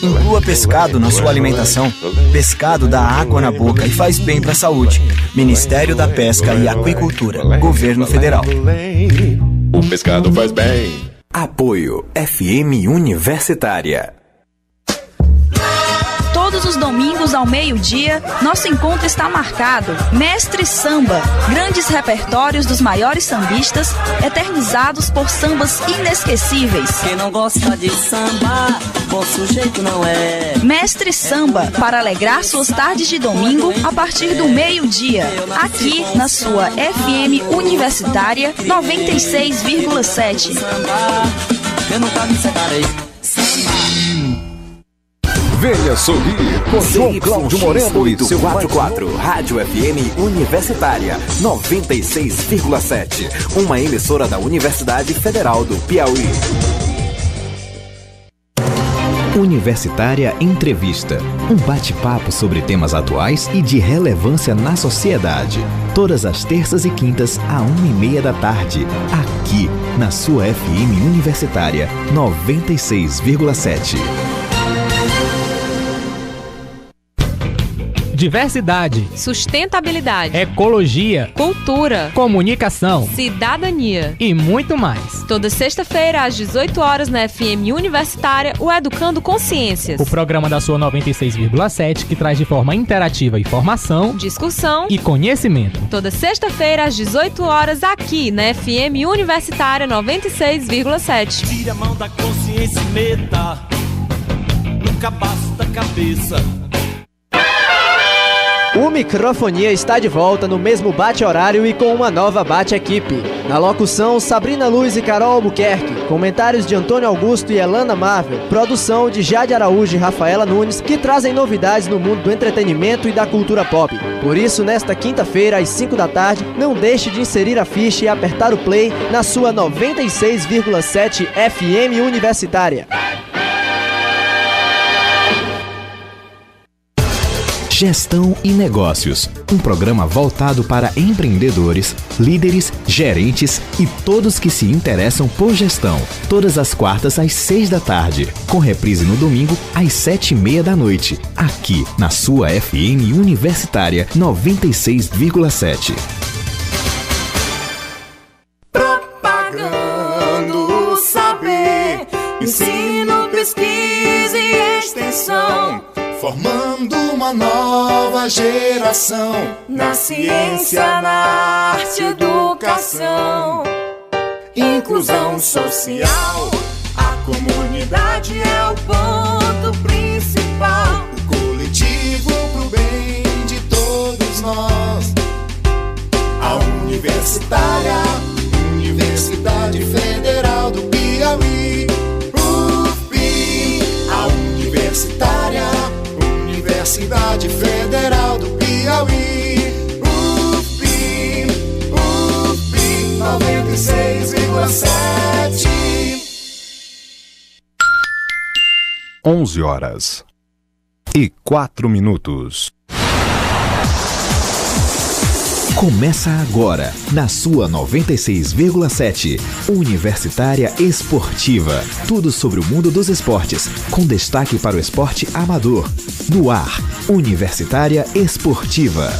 Inclua pescado na sua alimentação. Pescado dá água na boca e faz bem para a saúde. Ministério da Pesca e Aquicultura. Governo Federal. O pescado faz bem. Apoio FM Universitária. Todos os domingos ao meio-dia, nosso encontro está marcado. Mestre Samba, grandes repertórios dos maiores sambistas, eternizados por sambas inesquecíveis. Quem não gosta de samba, bom sujeito não é. Mestre Samba, para alegrar suas tardes de domingo a partir do meio-dia, aqui na sua FM Universitária 96,7. Eu nunca me separei. Venha sorrir com João Cláudio Moreno e seu 44, Rádio FM Universitária 96,7, uma emissora da Universidade Federal do Piauí. Universitária Entrevista, um bate-papo sobre temas atuais e de relevância na sociedade. Todas as terças e quintas, à 1h30 da tarde, aqui na sua FM Universitária 96,7. Diversidade, sustentabilidade, ecologia, cultura, comunicação, cidadania e muito mais. Toda sexta-feira, às 18 horas, na FM Universitária, o Educando Consciências. O programa da sua 96,7 que traz de forma interativa informação, discussão e conhecimento. Toda sexta-feira, às 18 horas, aqui na FM Universitária 96,7. Tira a mão da consciência e meta no cabaço da cabeça. O Microfonia está de volta no mesmo bate-horário e com uma nova bate-equipe. Na locução, Sabrina Luz e Carol Albuquerque. Comentários de Antônio Augusto e Elana Marvel. Produção de Jade Araújo e Rafaela Nunes, que trazem novidades no mundo do entretenimento e da cultura pop. Por isso, nesta quinta-feira, às 5 da tarde, não deixe de inserir a ficha e apertar o play na sua 96,7 FM Universitária. Gestão e Negócios, um programa voltado para empreendedores, líderes, gerentes e todos que se interessam por gestão. Todas as quartas às 6 da tarde, com reprise no domingo às 7h30 da noite, aqui na sua FM Universitária 96,7. Propagando saber, ensino, pesquisa e extensão. Formando uma nova geração na ciência, na arte, educação. Inclusão social, a comunidade é o ponto principal. O coletivo pro bem de todos nós. A Universitária, Universidade Federal do Piauí. UFPI, a Universitária, Universidade Federal do Piauí. UFPI, UFPI 96,7. 11h04. Começa agora, na sua 96,7, Universitária Esportiva. Tudo sobre o mundo dos esportes, com destaque para o esporte amador. No ar, Universitária Esportiva.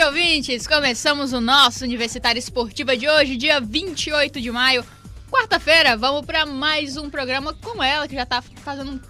Ouvintes, começamos o nosso Universitária Esportiva de hoje, dia 28 de maio, quarta-feira. Vamos para mais um programa com ela, que já tá fazendo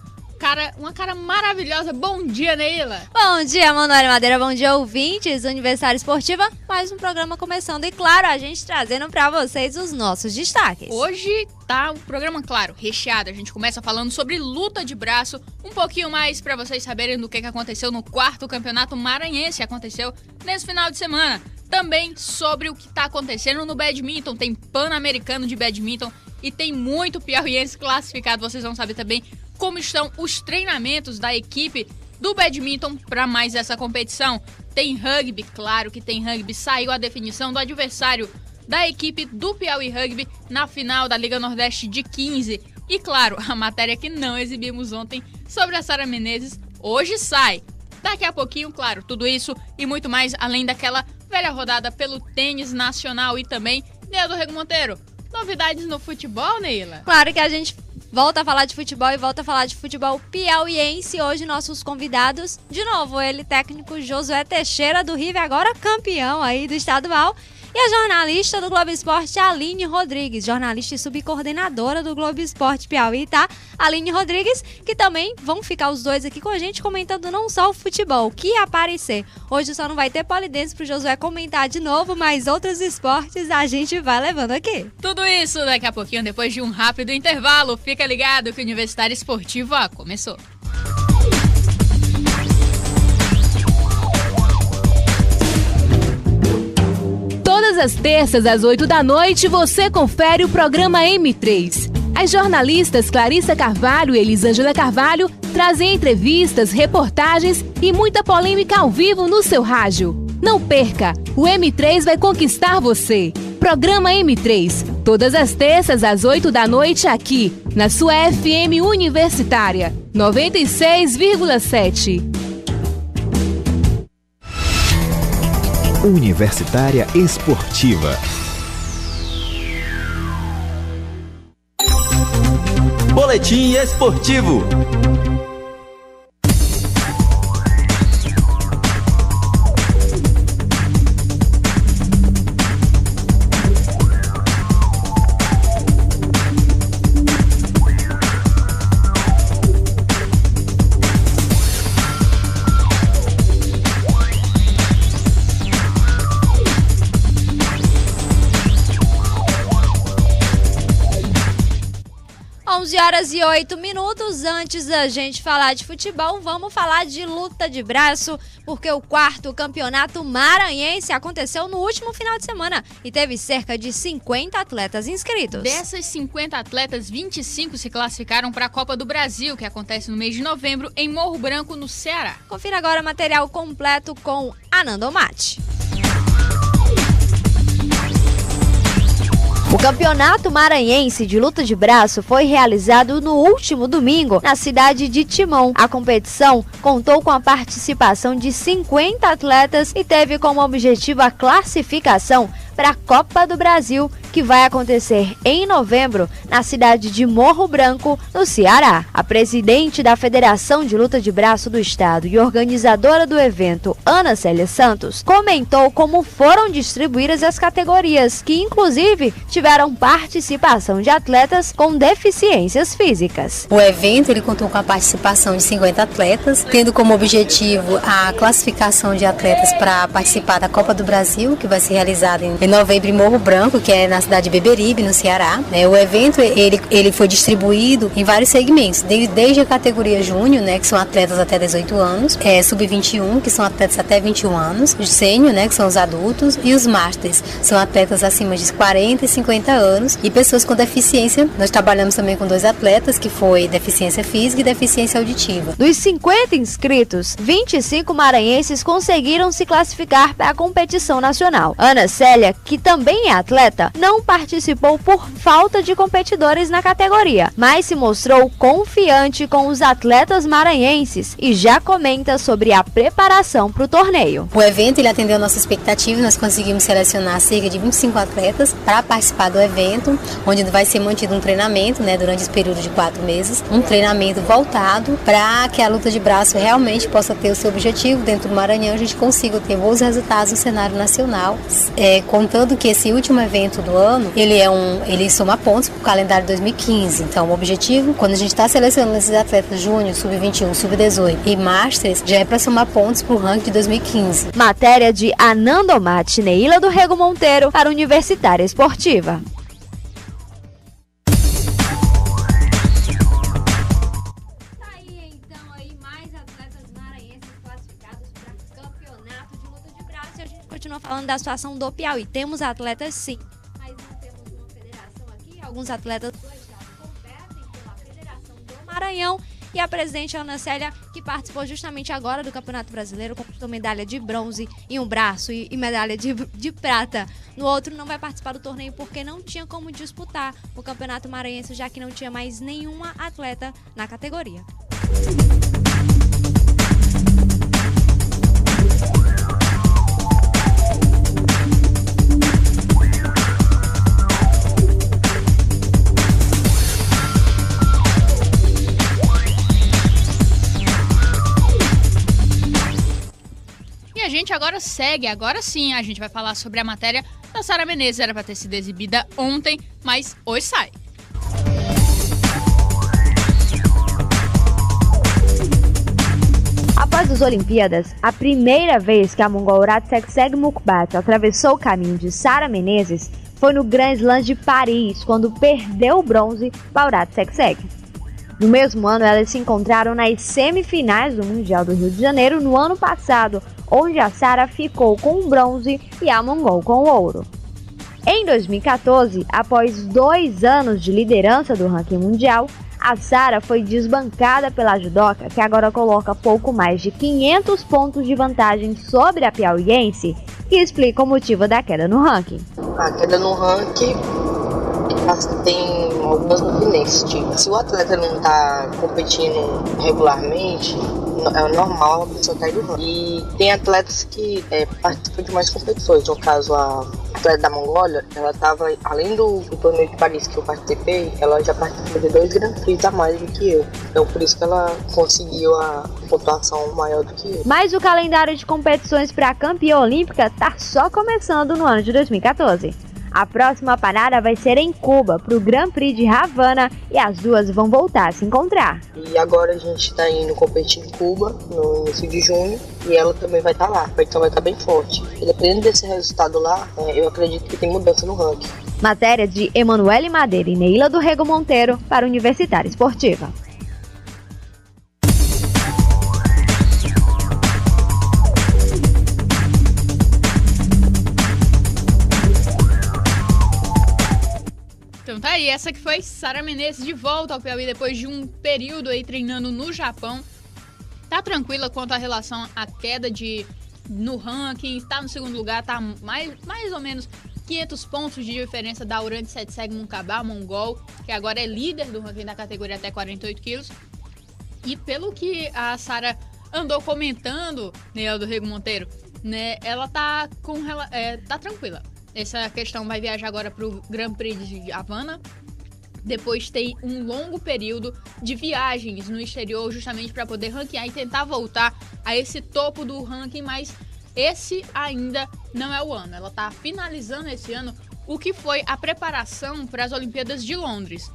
uma cara maravilhosa. Bom dia, Neila. Bom dia, Manoel Madeira. Bom dia, ouvintes. Universitária Esportiva, mais um programa começando. E claro, a gente trazendo para vocês os nossos destaques. Hoje tá um programa, claro, recheado. A gente começa falando sobre luta de braço, um pouquinho mais para vocês saberem do que aconteceu no 4º Campeonato Maranhense, aconteceu nesse final de semana. Também sobre o que tá acontecendo no badminton, tem Pan-Americano de badminton e tem muito piauiense classificado. Vocês vão saber também como estão os treinamentos da equipe do badminton para mais essa competição. Tem rugby, claro que tem rugby. Saiu a definição do adversário da equipe do Piauí Rugby na final da Liga Nordeste de 15. E claro, a matéria que não exibimos ontem sobre a Sara Menezes hoje sai. Daqui a pouquinho, claro, tudo isso e muito mais, além daquela velha rodada pelo tênis nacional e também, Neila do Rego Monteiro, novidades no futebol, Neila? Claro que a gente volta a falar de futebol e volta a falar de futebol piauiense. Hoje nossos convidados, de novo, ele, técnico Josué Teixeira do River, agora campeão aí do estadual. E a jornalista do Globo Esporte, Aline Rodrigues, jornalista e subcoordenadora do Globo Esporte Piauí, tá? Aline Rodrigues, que também vão ficar os dois aqui com a gente comentando não só o futebol, que aparecer. Hoje só não vai ter polidense pro Josué comentar de novo, mas outros esportes a gente vai levando aqui. Tudo isso daqui a pouquinho, depois de um rápido intervalo. Fica ligado que o Universitário Esportivo começou. Todas as terças às 8 da noite você confere o programa M3. As jornalistas Clarissa Carvalho e Elisângela Carvalho trazem entrevistas, reportagens e muita polêmica ao vivo no seu rádio. Não perca, o M3 vai conquistar você. Programa M3, todas as terças às 8 da noite aqui, na sua FM Universitária, 96,7. Universitária Esportiva. Boletim Esportivo. Horas e 8 minutos. Antes da gente falar de futebol, vamos falar de luta de braço, porque o 4º campeonato maranhense aconteceu no último final de semana e teve cerca de 50 atletas inscritos. Dessas 50 atletas, 25 se classificaram para a Copa do Brasil, que acontece no mês de novembro em Morro Branco, no Ceará. Confira agora o material completo com Anando Mate. O Campeonato Maranhense de Luta de Braço foi realizado no último domingo na cidade de Timon. A competição contou com a participação de 50 atletas e teve como objetivo a classificação para a Copa do Brasil, que vai acontecer em novembro na cidade de Morro Branco, no Ceará. A presidente da Federação de Luta de Braço do Estado e organizadora do evento, Ana Célia Santos, comentou como foram distribuídas as categorias, que inclusive tiveram participação de atletas com deficiências físicas. O evento ele contou com a participação de 50 atletas, tendo como objetivo a classificação de atletas para participar da Copa do Brasil, que vai ser realizada em novembro em Morro Branco, que é na cidade de Beberibe, no Ceará. O evento ele foi distribuído em vários segmentos, desde a categoria júnior, que são atletas até 18 anos, sub-21, que são atletas até 21 anos, os sênior, que são os adultos, e os masters, são atletas acima de 40 e 50 anos, e pessoas com deficiência. Nós trabalhamos também com 2 atletas, que foi deficiência física e deficiência auditiva. Dos 50 inscritos, 25 maranhenses conseguiram se classificar para a competição nacional. Ana Célia, que também é atleta, não participou por falta de competidores na categoria, mas se mostrou confiante com os atletas maranhenses e já comenta sobre a preparação para o torneio. O evento ele atendeu a nossa expectativa, nós conseguimos selecionar cerca de 25 atletas para participar do evento, onde vai ser mantido um treinamento, durante esse período de 4 meses, um treinamento voltado para que a luta de braço realmente possa ter o seu objetivo dentro do Maranhão, a gente consiga ter bons resultados no cenário nacional, contando que esse último evento do ano, ele soma pontos para o calendário 2015. Então, o objetivo, quando a gente está selecionando esses atletas júnior, sub-21, sub-18 e masters, já é para somar pontos para o ranking de 2015. Matéria de Anando Mate, Neila do Rego Monteiro, para Universitária Esportiva. Continua falando da situação do Piauí. Temos atletas sim, mas não temos uma federação aqui. Alguns atletas do estado competem pela Federação do Maranhão E a presidente Ana Célia, que participou justamente agora do Campeonato Brasileiro, conquistou medalha de bronze em um braço e medalha de prata no outro, não vai participar do torneio porque não tinha como disputar o Campeonato Maranhense, já que não tinha mais nenhuma atleta na categoria. E a gente agora segue, agora sim, a gente vai falar sobre a matéria da Sara Menezes. Era para ter sido exibida ontem, mas hoje sai. Após as Olimpíadas, a primeira vez que a mongol Ratsekseg Mukbat atravessou o caminho de Sara Menezes foi no Grand Slam de Paris, quando perdeu o bronze para o Ratsekseg. No mesmo ano, elas se encontraram nas semifinais do Mundial do Rio de Janeiro no ano passado, onde a Sara ficou com o bronze e a mongol com o ouro. Em 2014, após 2 anos de liderança do ranking mundial, a Sara foi desbancada pela judoca, que agora coloca pouco mais de 500 pontos de vantagem sobre a piauiense, que explica o motivo da queda no ranking. A queda no ranking tem algumas nuances, tipo, se o atleta não está competindo regularmente, é normal a pessoa cair do ranking. E tem atletas que participam de mais competições. No caso, a atleta da Mongólia, ela estava, além do torneio de Paris que eu participei, ela já participou de 2 Grand Prix a mais do que eu. Então por isso que ela conseguiu a pontuação maior do que eu. Mas o calendário de competições para a campeã olímpica está só começando no ano de 2014. A próxima parada vai ser em Cuba, para o Grand Prix de Havana, e as duas vão voltar a se encontrar. E agora a gente está indo competir em Cuba, no início de junho, e ela também vai estar lá, então vai estar bem forte. E dependendo desse resultado lá, eu acredito que tem mudança no ranking. Matéria de Emanuele Madeira e Neila do Rego Monteiro para Universitária Esportiva. Então tá aí, essa que foi Sara Menezes de volta ao Piauí depois de um período aí treinando no Japão. Tá tranquila quanto à relação à queda no ranking, tá no segundo lugar, tá mais ou menos 500 pontos de diferença da Ratsekseg Mukbat, mongol, que agora é líder do ranking da categoria até 48 quilos. E pelo que a Sara andou comentando, Neil do Rego Monteiro, né, ela tá tranquila. Essa questão vai viajar agora para o Grand Prix de Havana. Depois tem um longo período de viagens no exterior, justamente para poder ranquear e tentar voltar a esse topo do ranking, mas esse ainda não é o ano. Ela está finalizando esse ano o que foi a preparação para as Olimpíadas de Londres.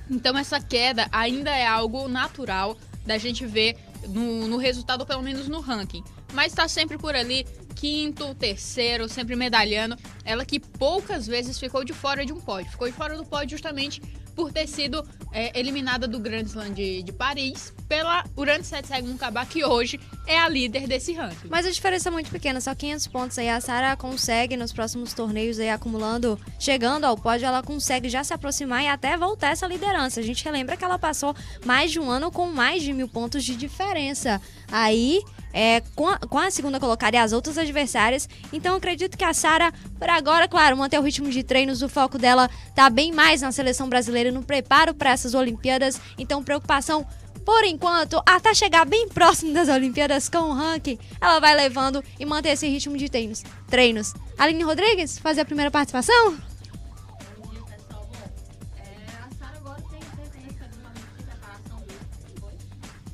Então essa queda ainda é algo natural da gente ver no resultado, ou pelo menos no ranking. Mas está sempre por ali, 5º, 3º, sempre medalhando. Ela que poucas vezes ficou de fora de um pódio. Ficou de fora do pódio justamente por ter sido eliminada do Grand Slam de Paris pela Ratsekseg Mukbat, que hoje é a líder desse ranking. Mas a diferença é muito pequena, só 500 pontos aí. A Sara consegue nos próximos torneios aí acumulando, chegando ao pódio, ela consegue já se aproximar e até voltar essa liderança. A gente relembra que ela passou mais de um ano com mais de 1.000 pontos de diferença. Aí com a segunda colocada e as outras adversárias. Então eu acredito que a Sara, por agora, claro, manter o ritmo de treinos, o foco dela tá bem mais na seleção brasileira e no preparo para essas Olimpíadas. Então preocupação, por enquanto, até chegar bem próximo das Olimpíadas com o ranking, ela vai levando e manter esse ritmo de treinos. Aline Rodrigues, fazer a primeira participação?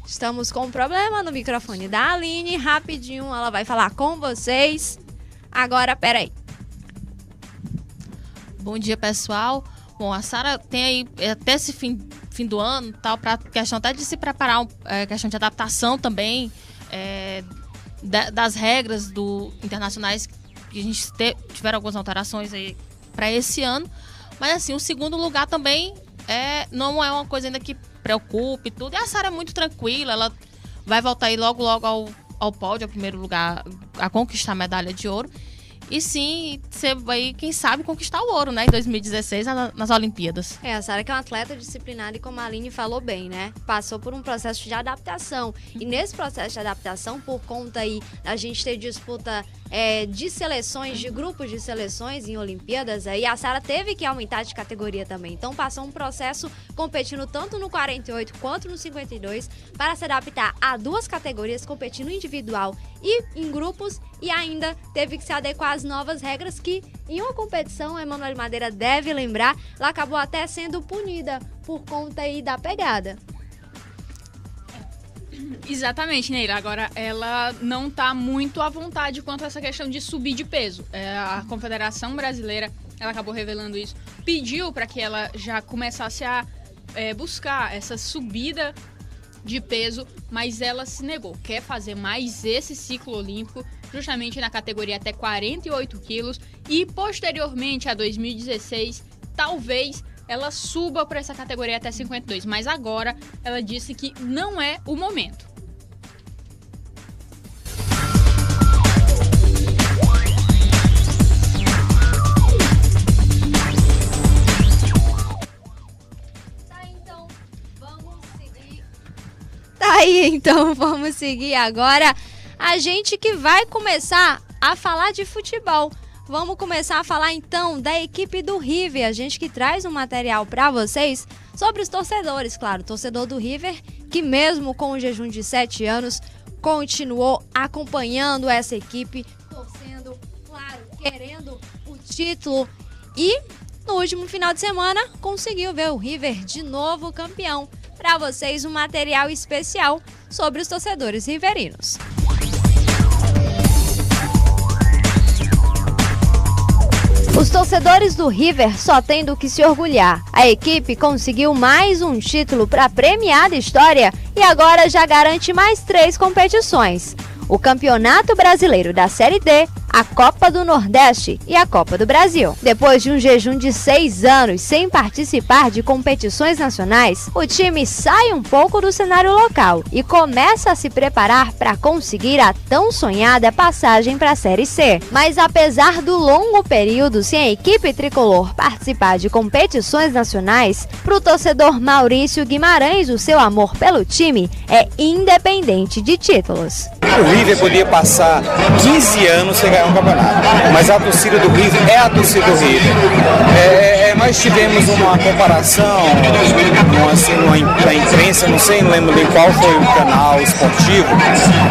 Estamos com um problema no microfone da Aline. Rapidinho, ela vai falar com vocês. Agora, peraí. Bom dia, pessoal. Bom, a Sara tem aí até esse fim do ano, tal, para questão até de se preparar, questão de adaptação também das regras internacionais, que a gente tiveram algumas alterações aí para esse ano. Mas assim, o segundo lugar também não é uma coisa ainda que preocupe tudo. E a Sara é muito tranquila, ela vai voltar aí logo ao pódio, ao primeiro lugar, a conquistar a medalha de ouro. e sim ser aí, quem sabe, conquistar o ouro, né, em 2016 nas Olimpíadas. A Sara, que é uma atleta disciplinada e, como a Aline falou bem, né, passou por um processo de adaptação, e nesse processo de adaptação, por conta aí a gente ter disputa de seleções, de grupos de seleções em Olimpíadas, aí a Sara teve que aumentar de categoria também, então passou um processo competindo tanto no 48 quanto no 52 para se adaptar a duas categorias, competindo individual e em grupos, e ainda teve que se adequar às novas regras que, em uma competição, a Emanuele Madeira deve lembrar, ela acabou até sendo punida por conta aí da pegada. Exatamente, Neila. Agora, ela não está muito à vontade quanto a essa questão de subir de peso. A Confederação Brasileira, ela acabou revelando isso, pediu para que ela já começasse a buscar essa subida de peso, mas ela se negou. Quer fazer mais esse ciclo olímpico, justamente na categoria até 48 quilos, e posteriormente a 2016, talvez ela suba para essa categoria até 52, mas agora ela disse que não é o momento. Então vamos seguir agora. A gente que vai começar a falar de futebol. Vamos começar a falar então da equipe do River. A gente que traz um material para vocês sobre os torcedores, claro. Torcedor do River que mesmo com o jejum de 7 anos continuou acompanhando essa equipe, torcendo, claro, querendo o título. E no último final de semana conseguiu ver o River de novo campeão. Para vocês um material especial sobre os torcedores riverinos. Os torcedores do River só têm do que se orgulhar. A equipe conseguiu mais um título para a premiada história e agora já garante mais 3 competições: o Campeonato Brasileiro da Série D, a Copa do Nordeste e a Copa do Brasil. Depois de um jejum de 6 anos sem participar de competições nacionais, o time sai um pouco do cenário local e começa a se preparar para conseguir a tão sonhada passagem para a Série C. Mas apesar do longo período sem a equipe tricolor participar de competições nacionais, para o torcedor Maurício Guimarães, o seu amor pelo time é independente de títulos. O River podia passar 15 anos sem ganhar um campeonato, mas a torcida do River é a torcida do River. Nós tivemos uma comparação na imprensa, não lembro nem qual foi o canal esportivo,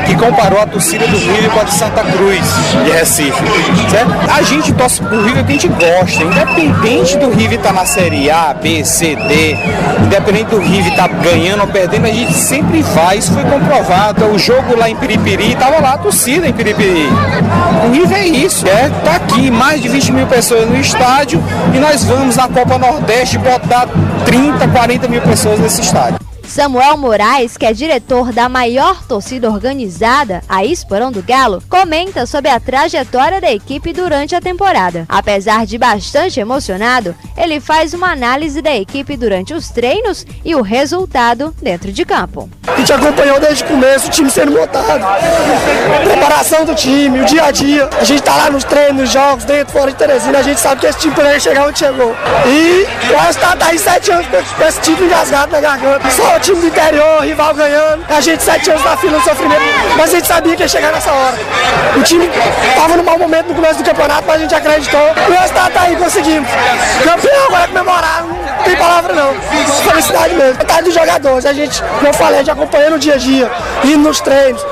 que comparou a torcida do River com a de Santa Cruz, de Recife. Certo? A gente torce pro River que a gente gosta, independente do River estar na Série A, B, C, D, independente do River estar ganhando ou perdendo, a gente sempre vai, isso foi comprovado. O jogo lá em Piripiri, estava lá a torcida em Piripiri. O River é isso, tá aqui, mais de 20 mil pessoas no estádio, e nós vamos na Copa Nordeste botar 30, 40 mil pessoas nesse estádio. Samuel Moraes, que é diretor da maior torcida organizada, a Esporão do Galo, comenta sobre a trajetória da equipe durante a temporada. Apesar de bastante emocionado, ele faz uma análise da equipe durante os treinos e o resultado dentro de campo. A gente acompanhou desde o começo o time sendo montado, a preparação do time, o dia a dia. A gente tá lá nos treinos, nos jogos, dentro, fora de Teresina, a gente sabe que esse time poderia chegar onde chegou. E o resultado tá aí 7 anos com esse time engasgado na garganta. Só o time do interior, rival ganhando, a gente 7 anos na fila do sofrimento, mas a gente sabia que ia chegar nessa hora. O time tava num mau momento no começo do campeonato, mas a gente acreditou. O resultado tá aí, conseguimos. Campeão, agora comemorar, não tem palavra não. Felicidade mesmo. Vontade dos jogadores, a gente, como eu falei, a gente acompanha no dia a dia, indo nos treinos.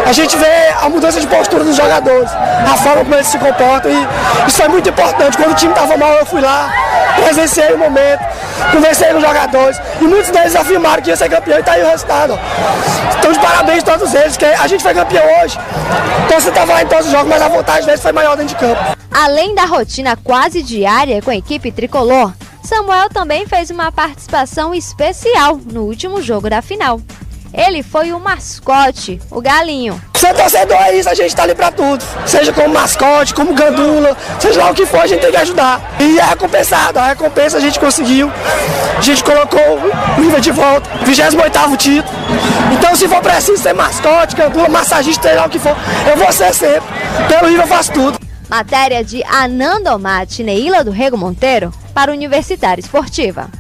A gente vê a mudança de postura dos jogadores, a forma como eles se comportam, e isso é muito importante. Quando o time tava mal, eu fui lá, presenciei o momento, conversei com os jogadores, e muitos deles afirmaram que ia ser campeão, e tá aí o resultado. Então, de parabéns a todos eles, que a gente foi campeão hoje. Então, você tava lá em todos os jogos, mas a vontade deles foi maior dentro de campo. Além da rotina quase diária com a equipe tricolor, Samuel também fez uma participação especial no último jogo da final. Ele foi o mascote, o Galinho. Ser torcedor é isso, a gente tá ali pra tudo. Seja como mascote, como gandula, seja lá o que for, a gente tem que ajudar. E é recompensado, a recompensa a gente conseguiu. A gente colocou o River de volta, 28º título. Então, se for preciso ser mascote, gandula, massagista, seja lá o que for, eu vou ser sempre. Pelo River eu faço tudo. Matéria de Ananda Omate e Neila do Rego Monteiro para o Universitário Esportiva.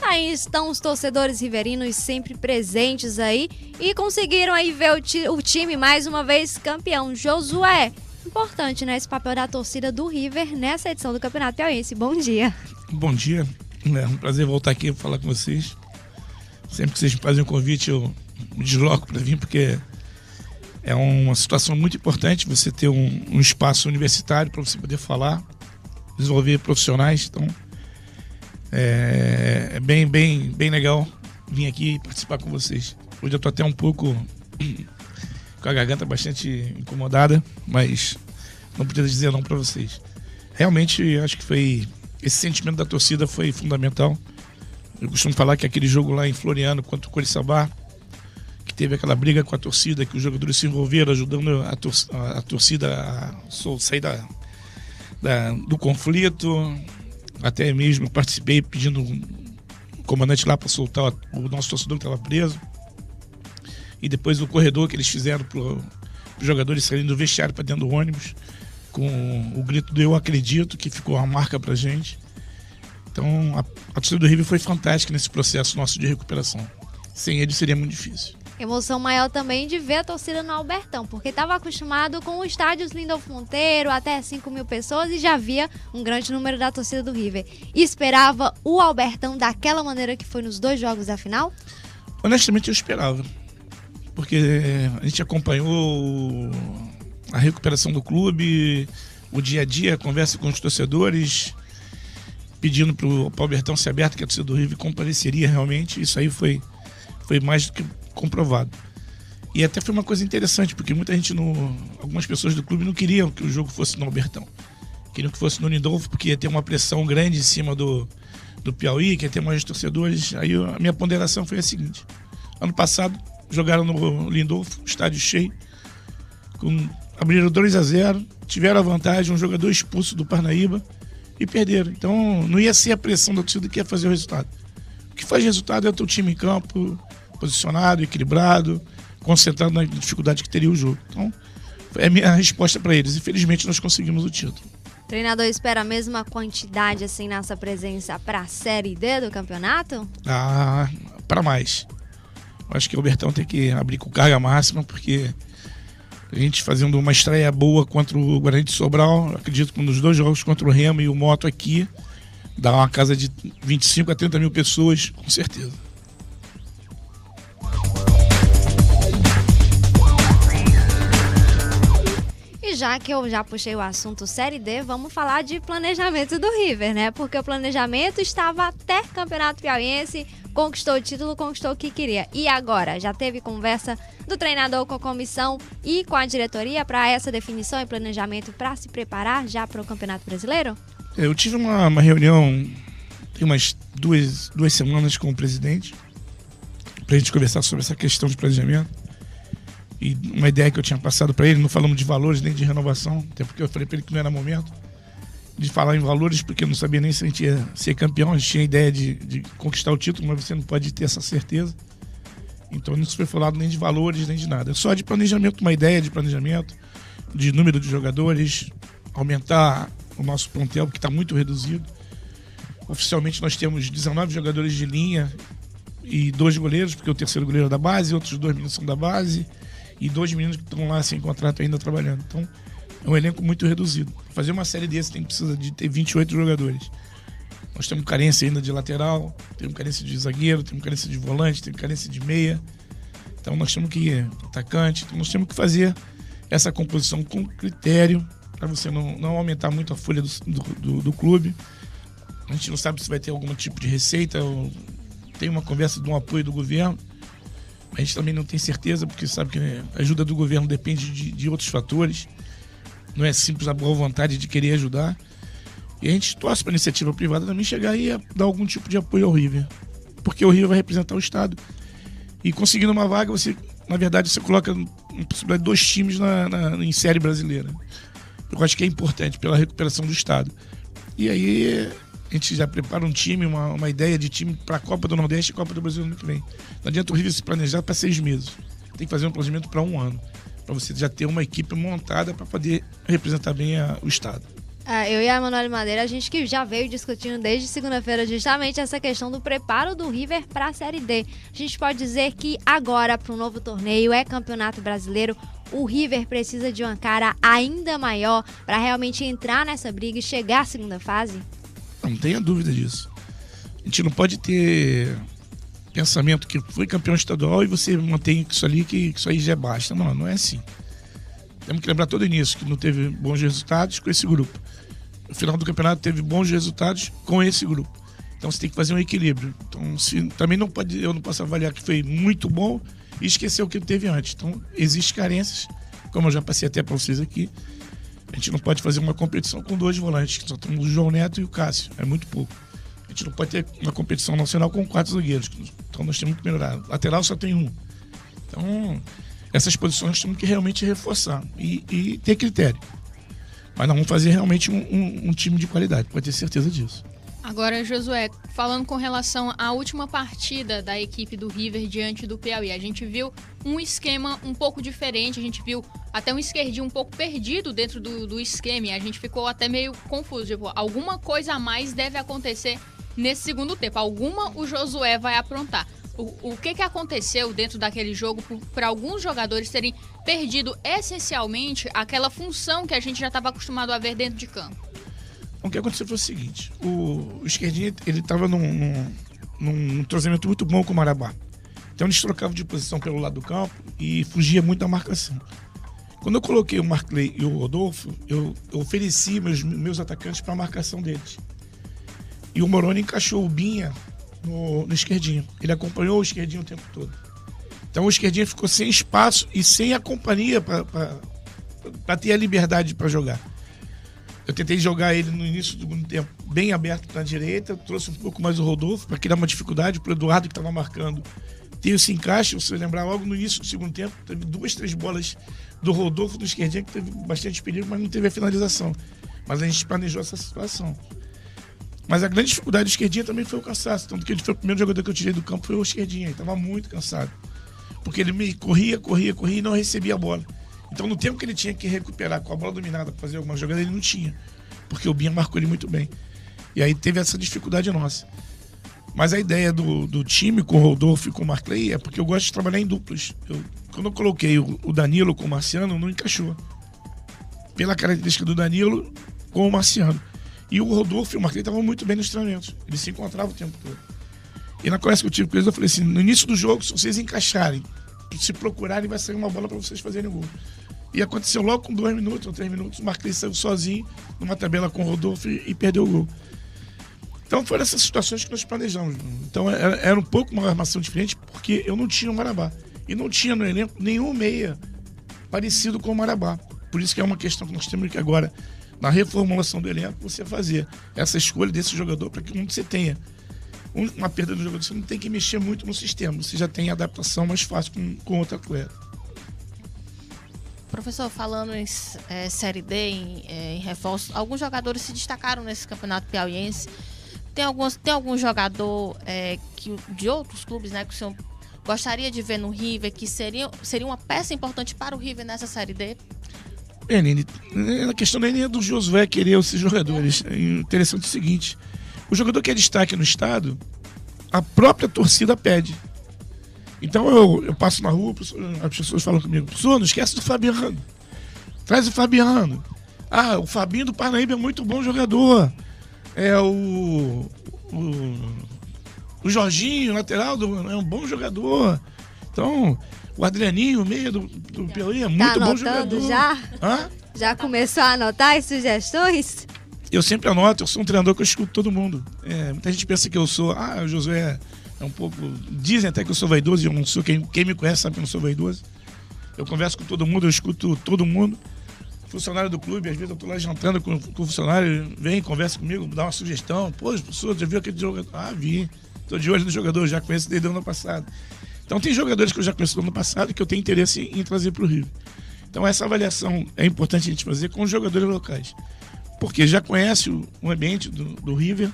Aí estão os torcedores riverinos sempre presentes aí e conseguiram aí ver o time mais uma vez campeão. Josué, importante, né, esse papel da torcida do River nessa edição do Campeonato Piauiense. Bom dia. Bom dia, é um prazer voltar aqui para falar com vocês. Sempre que vocês me fazem um convite eu me desloco para vir, porque é uma situação muito importante você ter um espaço universitário para você poder falar, desenvolver profissionais. Então é bem legal vir aqui e participar com vocês. Hoje eu tô até um pouco com a garganta bastante incomodada, mas não podia dizer não para vocês. Realmente acho que esse sentimento da torcida foi fundamental. Eu costumo falar que aquele jogo lá em Floriano contra o Coriçaba, que teve aquela briga com a torcida, que os jogadores se envolveram ajudando a torcida a sair do conflito. Até mesmo participei pedindo o comandante lá para soltar o nosso torcedor que estava preso. E depois o corredor que eles fizeram para os jogadores saírem do vestiário para dentro do ônibus, com o grito do "eu acredito", que ficou uma marca para a gente. Então a torcida do River foi fantástica nesse processo nosso de recuperação. Sem ele seria muito difícil. Emoção maior também de ver a torcida no Albertão, porque estava acostumado com o estádio Lindolfo Monteiro, até 5.000 pessoas, e já via um grande número da torcida do River. E esperava o Albertão daquela maneira que foi nos 2 jogos da final? Honestamente eu esperava, porque a gente acompanhou a recuperação do clube, o dia a dia, a conversa com os torcedores, pedindo para o Albertão ser aberto, que a torcida do River compareceria realmente. Isso aí foi mais do que comprovado. E até foi uma coisa interessante, porque muita gente, algumas pessoas do clube não queriam que o jogo fosse no Albertão. Queriam que fosse no Lindolfo, porque ia ter uma pressão grande em cima do Piauí, que ia ter mais torcedores. Aí a minha ponderação foi a seguinte: ano passado jogaram no Lindolfo, estádio cheio, abriram 2-0, tiveram a vantagem, um jogador expulso do Parnaíba e perderam. Então não ia ser a pressão da torcida que ia fazer o resultado. O que faz resultado é o teu time em campo, posicionado, equilibrado, concentrado na dificuldade que teria o jogo. Então, é a minha resposta para eles. Infelizmente, nós conseguimos o título. O treinador espera a mesma quantidade assim nessa presença para a Série D do campeonato? Para mais. Eu acho que o Albertão tem que abrir com carga máxima, porque a gente fazendo uma estreia boa contra o Guarani de Sobral, acredito que nos 2 jogos contra o Remo e o Moto aqui, dá uma casa de 25 a 30 mil pessoas, com certeza. E já que eu já puxei o assunto Série D, vamos falar de planejamento do River, né? Porque o planejamento estava até Campeonato Piauiense, conquistou o título, conquistou o que queria. E agora? Já teve conversa do treinador com a comissão e com a diretoria para essa definição e planejamento para se preparar já para o Campeonato Brasileiro? Eu tive uma reunião tem umas duas semanas com o presidente para a gente conversar sobre essa questão de planejamento. E uma ideia que eu tinha passado para ele, não falamos de valores nem de renovação, até porque eu falei para ele que não era momento de falar em valores, porque eu não sabia nem se a gente ia ser campeão. A gente tinha a ideia de conquistar o título, mas você não pode ter essa certeza. Então não se foi falado nem de valores, nem de nada. Só de planejamento, uma ideia de planejamento, de número de jogadores, aumentar o nosso plantel, que está muito reduzido. Oficialmente nós temos 19 jogadores de linha e 2 goleiros, porque o terceiro goleiro é da base, outros 2 meninos são da base, e 2 meninos que estão lá sem contrato ainda trabalhando. Então é um elenco muito reduzido. Fazer uma série desse precisa de ter 28 jogadores. Nós temos carência ainda de lateral, temos carência de zagueiro, temos carência de volante, temos carência de meia. Então nós temos que ir atacante. Então nós temos que fazer essa composição com critério, para você não aumentar muito a folha do clube. A gente não sabe se vai ter algum tipo de receita, ou tem uma conversa de um apoio do governo. A gente também não tem certeza, porque sabe que a ajuda do governo depende de outros fatores. Não é simples a boa vontade de querer ajudar. E a gente torce para a iniciativa privada também chegar e dar algum tipo de apoio ao River. Porque o River vai representar o Estado. E conseguindo uma vaga, você, na verdade, você coloca a possibilidade de 2 times em série brasileira. Eu acho que é importante pela recuperação do Estado. E aí a gente já prepara um time, uma ideia de time para a Copa do Nordeste e Copa do Brasil no ano que vem. Não adianta o River se planejar para 6 meses. Tem que fazer um planejamento para 1 ano, para você já ter uma equipe montada para poder representar bem o estado. Eu e a Emanuele Madeira, a gente que já veio discutindo desde segunda-feira justamente essa questão do preparo do River para a Série D. A gente pode dizer que agora, para um novo torneio, Campeonato Brasileiro, o River precisa de uma cara ainda maior para realmente entrar nessa briga e chegar à segunda fase? Não tenha dúvida disso. A gente não pode ter pensamento que foi campeão estadual e você mantém isso ali, que isso aí já basta. Não é assim. Temos que lembrar todo o início, que não teve bons resultados com esse grupo. No final do campeonato teve bons resultados com esse grupo. Então você tem que fazer um equilíbrio. Então, também eu não posso avaliar que foi muito bom e esquecer o que teve antes. Então, existem carências, como eu já passei até para vocês aqui. A gente não pode fazer uma competição com 2 volantes, que só temos o João Neto e o Cássio. É muito pouco. A gente não pode ter uma competição nacional com 4 zagueiros. Então, nós temos que melhorar. Lateral só tem 1. Então, essas posições nós temos que realmente reforçar e ter critério. Mas nós vamos fazer realmente um time de qualidade, pode ter certeza disso. Agora, Josué, falando com relação à última partida da equipe do River diante do Piauí, a gente viu um esquema um pouco diferente, a gente viu até um esquerdinho um pouco perdido dentro do esquema, e a gente ficou até meio confuso, tipo, alguma coisa a mais deve acontecer nesse segundo tempo, alguma o Josué vai aprontar. O que aconteceu dentro daquele jogo para alguns jogadores terem perdido essencialmente aquela função que a gente já estava acostumado a ver dentro de campo? O que aconteceu foi o seguinte, o esquerdinho ele estava num treinamento muito bom com o Marabá. Então eles trocavam de posição pelo lado do campo e fugia muito da marcação. Quando eu coloquei o Marclay e o Rodolfo, eu ofereci meus atacantes para a marcação deles. E o Moroni encaixou o Binha no esquerdinho. Ele acompanhou o esquerdinho o tempo todo. Então o esquerdinho ficou sem espaço e sem a companhia para ter a liberdade para jogar. Eu tentei jogar ele no início do segundo tempo bem aberto na direita, trouxe um pouco mais o Rodolfo para criar uma dificuldade para o Eduardo, que estava marcando, ter esse encaixe. Se você lembrar, logo no início do segundo tempo teve 2, 3 bolas do Rodolfo do esquerdinho que teve bastante perigo, mas não teve a finalização. Mas a gente planejou essa situação. Mas a grande dificuldade do esquerdinha também foi o cansaço. Tanto que ele foi o primeiro jogador que eu tirei do campo, foi o esquerdinha. Ele estava muito cansado. Porque ele me corria e não recebia a bola. Então no tempo que ele tinha que recuperar com a bola dominada para fazer alguma jogada, ele não tinha. Porque o Binha marcou ele muito bem. E aí teve essa dificuldade nossa. Mas a ideia do time com o Rodolfo e com o Marclay é porque eu gosto de trabalhar em duplas. Quando eu coloquei o Danilo com o Marciano, não encaixou. Pela característica do Danilo com o Marciano. E o Rodolfo e o Marclay estavam muito bem nos treinamentos. Eles se encontravam o tempo todo. E na conversa que eu tive com eles, eu falei assim, no início do jogo, se vocês encaixarem, se procurarem, vai sair uma bola para vocês fazerem gol. E aconteceu logo com 2 minutos ou 3 minutos, o Marclay saiu sozinho numa tabela com o Rodolfo e perdeu o gol. Então foram essas situações que nós planejamos. Então era um pouco uma armação diferente, porque eu não tinha o Marabá. E não tinha no elenco nenhum meia parecido com o Marabá. Por isso que é uma questão que nós temos que agora, na reformulação do elenco, você fazer essa escolha desse jogador para que você tenha uma perda do jogador. Você não tem que mexer muito no sistema, você já tem adaptação mais fácil com outro atleta. Professor, falando em Série D, em reforço, alguns jogadores se destacaram nesse campeonato piauiense. Tem algum jogador de outros clubes, né, que o senhor gostaria de ver no River, que seria uma peça importante para o River nessa Série D? Nini, a questão nem é do Josué querer esses jogadores. É interessante o seguinte, o jogador que é destaque no estado, a própria torcida pede. Então eu passo na rua, as pessoas falam comigo, professor, não esquece do Fabiano, traz o Fabiano. O Fabinho do Parnaíba é muito bom jogador. O Jorginho, lateral, é um bom jogador. Então, o Adrianinho, meio do Piauí, é muito bom jogador. Já começou a anotar as sugestões? Eu sempre anoto, eu sou um treinador que eu escuto todo mundo. Muita gente pensa que eu sou, o Josué é um pouco... Dizem até que eu sou vaidoso, e eu não sou. Quem me conhece sabe que eu não sou vaidoso. Eu converso com todo mundo, eu escuto todo mundo. Funcionário do clube, às vezes eu tô lá jantando com o funcionário, vem, conversa comigo, dá uma sugestão. Pô, professor, já viu aquele jogador? Vi. Tô de olho no jogador, já conheço desde o ano passado. Então tem jogadores que eu já conheço do ano passado que eu tenho interesse em trazer para o Rio. Então essa avaliação é importante a gente fazer com os jogadores locais. porque já conhece o ambiente do River,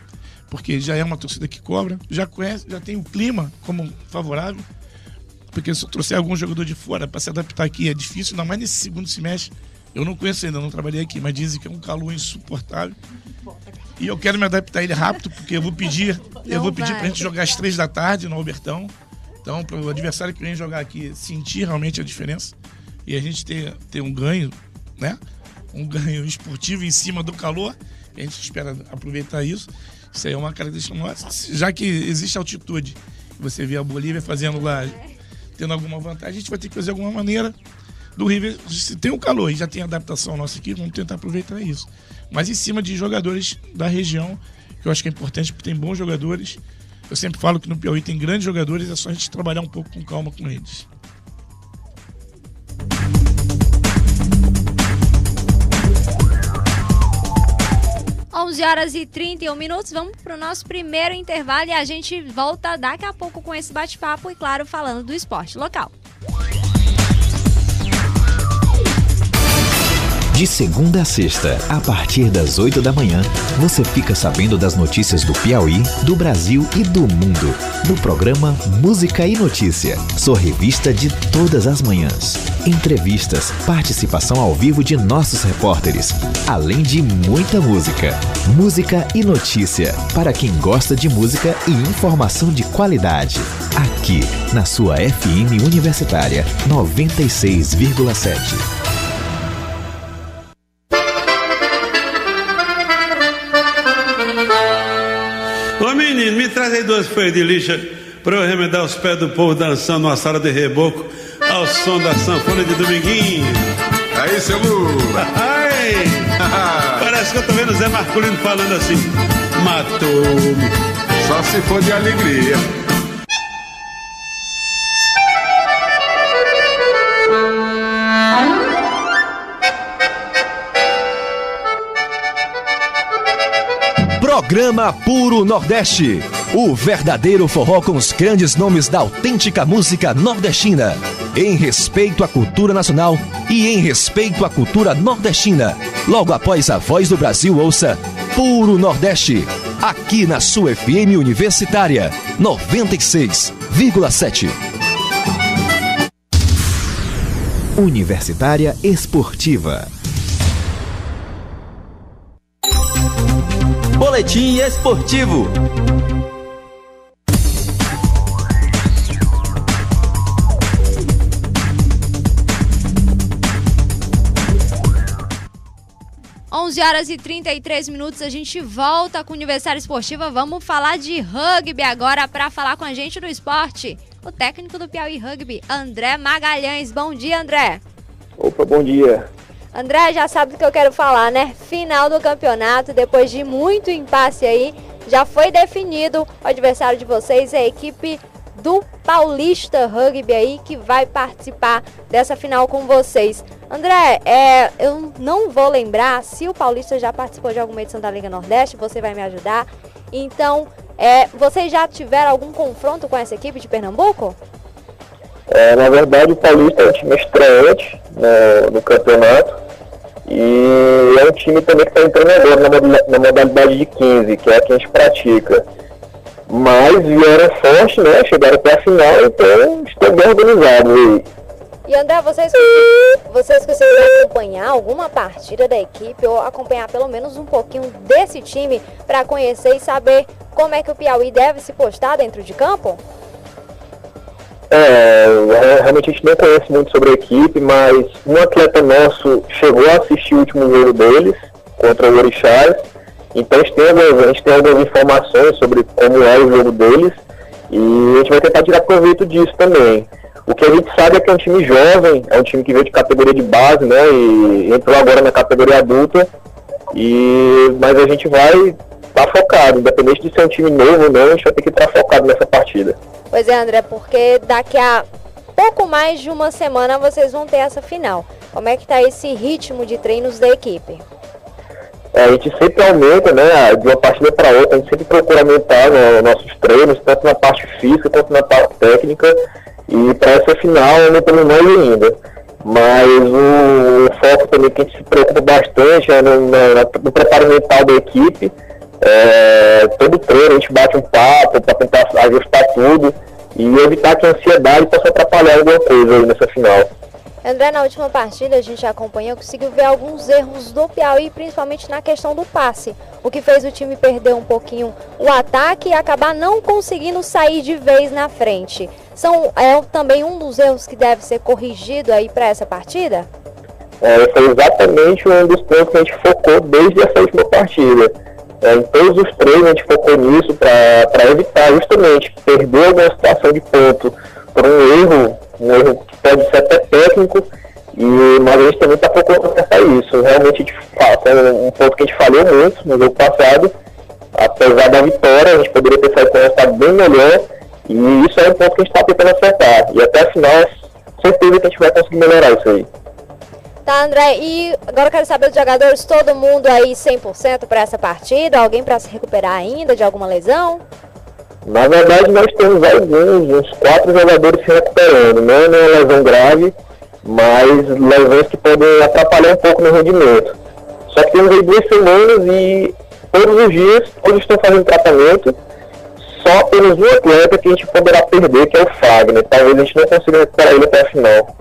porque já é uma torcida que cobra, já conhece, já tem o clima como favorável, porque se eu trouxer algum jogador de fora para se adaptar aqui é difícil, ainda mais nesse segundo semestre. Eu não conheço ainda, não trabalhei aqui, mas dizem que é um calor insuportável. E eu quero me adaptar a ele rápido, porque eu vou pedir pra gente jogar às 3 da tarde no Albertão. Então, para o adversário que vem jogar aqui sentir realmente a diferença e a gente ter um ganho, né? Um ganho esportivo em cima do calor. A gente espera aproveitar isso. Isso aí é uma característica nossa. Já que existe altitude, você vê a Bolívia fazendo lá, tendo alguma vantagem, a gente vai ter que fazer alguma maneira do River. Se tem o calor e já tem a adaptação nossa aqui, vamos tentar aproveitar isso. Mas em cima de jogadores da região, que eu acho que é importante, porque tem bons jogadores. Eu sempre falo que no Piauí tem grandes jogadores, é só a gente trabalhar um pouco com calma com eles. Onze horas e 31 minutos, vamos para o nosso primeiro intervalo e a gente volta daqui a pouco com esse bate-papo e, claro, falando do esporte local. De segunda a sexta, a partir das 8 da manhã, você fica sabendo das notícias do Piauí, do Brasil e do mundo. No programa Música e Notícia, sua revista de todas as manhãs. Entrevistas, participação ao vivo de nossos repórteres, além de muita música. Música e Notícia, para quem gosta de música e informação de qualidade. Aqui, na sua FM Universitária 96,7. Ô menino, me traz aí 2 folhas de lixa pra eu remendar os pés do povo dançando numa sala de reboco ao som da sanfona de Dominguinho. Aí, seu Lula. Ai, parece que eu tô vendo o Zé Marculino falando assim: matou-me. Só se for de alegria. Programa Puro Nordeste, o verdadeiro forró com os grandes nomes da autêntica música nordestina, em respeito à cultura nacional e em respeito à cultura nordestina. Logo após a Voz do Brasil, ouça Puro Nordeste, aqui na sua FM Universitária 96,7. Universitária Esportiva. Boletim Esportivo. Onze horas e 33 minutos, a gente volta com o Universitária Esportiva. Vamos falar de rugby agora para falar com a gente do esporte. O técnico do Piauí Rugby, André Magalhães. Bom dia, André. Opa, bom dia. André, já sabe do que eu quero falar, né? Final do campeonato, depois de muito impasse aí, já foi definido o adversário de vocês, a equipe do Paulista Rugby aí, que vai participar dessa final com vocês. André, eu não vou lembrar se o Paulista já participou de alguma edição da Liga Nordeste, você vai me ajudar. Então, vocês já tiveram algum confronto com essa equipe de Pernambuco? Na verdade, o Paulista é um time estreante no campeonato. E é um time também que está entrando agora na modalidade de 15, que é a que a gente pratica. Mas vieram forte, né? Chegaram até a final, então estão bem organizados. E André, vocês conseguiram acompanhar alguma partida da equipe ou acompanhar pelo menos um pouquinho desse time para conhecer e saber como é que o Piauí deve se postar dentro de campo? Realmente a gente não conhece muito sobre a equipe, mas um atleta nosso chegou a assistir o último jogo deles contra o Orixás, então a gente tem algumas informações sobre como é o jogo deles e a gente vai tentar tirar proveito disso também. O que a gente sabe é que é um time jovem, é um time que veio de categoria de base, né, e entrou agora na categoria adulta, mas a gente vai estar focado, independente de ser um time novo ou não, a gente vai ter que estar focado nessa partida. Pois é, André, porque daqui a pouco mais de uma semana vocês vão ter essa final. Como é que está esse ritmo de treinos da equipe? A gente sempre aumenta, né, de uma partida para outra, a gente sempre procura aumentar nossos treinos, tanto na parte física quanto na parte técnica, e para essa final aumentamos mais ainda. mas o foco também que a gente se preocupa bastante é no preparo mental da equipe. Todo treino a gente bate um papo para tentar ajustar tudo e evitar que a ansiedade possa atrapalhar alguma coisa aí nessa final. André, na última partida a gente acompanhou, conseguiu ver alguns erros do Piauí, principalmente na questão do passe, o que fez o time perder um pouquinho o ataque e acabar não conseguindo sair de vez na frente. É também um dos erros que deve ser corrigido aí para essa partida? Foi exatamente um dos pontos que a gente focou desde essa última partida. Em todos os treinos a gente focou nisso para evitar justamente perder alguma situação de ponto por um erro que pode ser até técnico, mas a gente também está procurando acertar isso. Realmente a gente foi um ponto que a gente falhou muito no jogo passado, apesar da vitória, a gente poderia ter saído com um resultado bem melhor, e isso é um ponto que a gente está tentando acertar. E até a final, certeza que a gente vai conseguir melhorar isso aí. Tá, André, e agora eu quero saber dos jogadores, todo mundo aí 100% para essa partida? Alguém para se recuperar ainda de alguma lesão? Na verdade, nós temos uns 4 jogadores se recuperando, não é uma lesão grave, mas lesões que podem atrapalhar um pouco no rendimento. Só que temos aí 2 semanas e todos os dias, todos estão fazendo tratamento, só temos um atleta que a gente poderá perder, que é o Fagner. Talvez a gente não consiga recuperar ele até a final.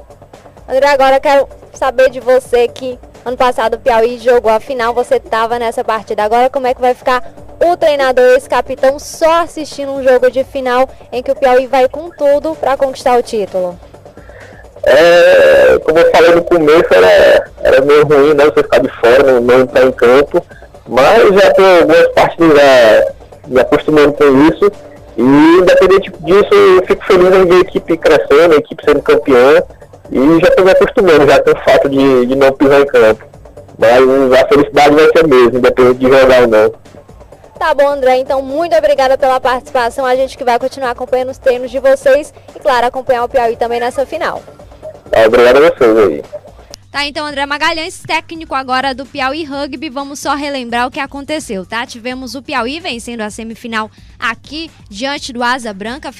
André, agora eu quero saber de você que ano passado o Piauí jogou a final, você estava nessa partida. Agora como é que vai ficar o treinador, esse capitão, só assistindo um jogo de final em que o Piauí vai com tudo para conquistar o título? Como eu falei no começo, era meio ruim, né, você ficar de fora, não entrar em campo, mas já tem algumas partidas me acostumando com isso, e independente disso eu fico feliz em ver a equipe crescendo, a equipe sendo campeã, e já estou me acostumando já com o fato de não pisar em campo, mas a felicidade vai ser mesmo, independente de jogar ou não. Tá bom, André, então muito obrigada pela participação, a gente que vai continuar acompanhando os treinos de vocês e, claro, acompanhar o Piauí também nessa final. Obrigado a vocês aí. Tá, então André Magalhães, técnico agora do Piauí Rugby, vamos só relembrar o que aconteceu, tá? Tivemos o Piauí vencendo a semifinal aqui diante do Asa Branca,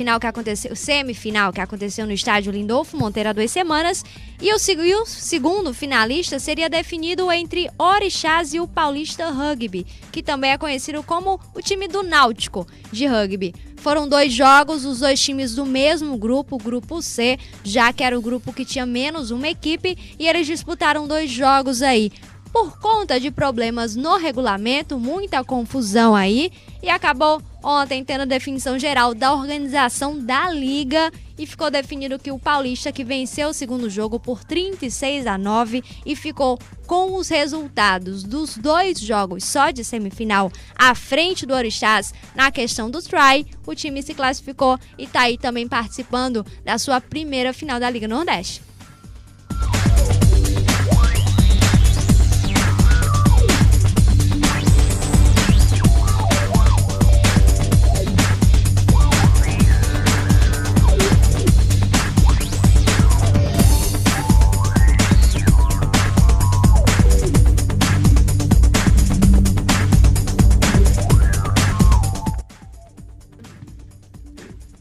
semifinal que aconteceu no estádio Lindolfo Monteiro há 2 semanas, e o segundo finalista seria definido entre Orixás e o Paulista Rugby, que também é conhecido como o time do Náutico de rugby. Foram 2 jogos, os 2 times do mesmo grupo, o grupo C, já que era o grupo que tinha menos uma equipe, e eles disputaram 2 jogos aí. Por conta de problemas no regulamento, muita confusão aí, e acabou ontem tendo a definição geral da organização da liga, e ficou definido que o Paulista, que venceu o segundo jogo por 36-9 e ficou com os resultados dos 2 jogos só de semifinal à frente do Orixás na questão do try, o time se classificou e está aí também participando da sua primeira final da Liga Nordeste.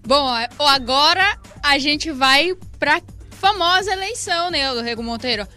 Bom, agora a gente vai para famosa eleição, né, do Rego Monteiro.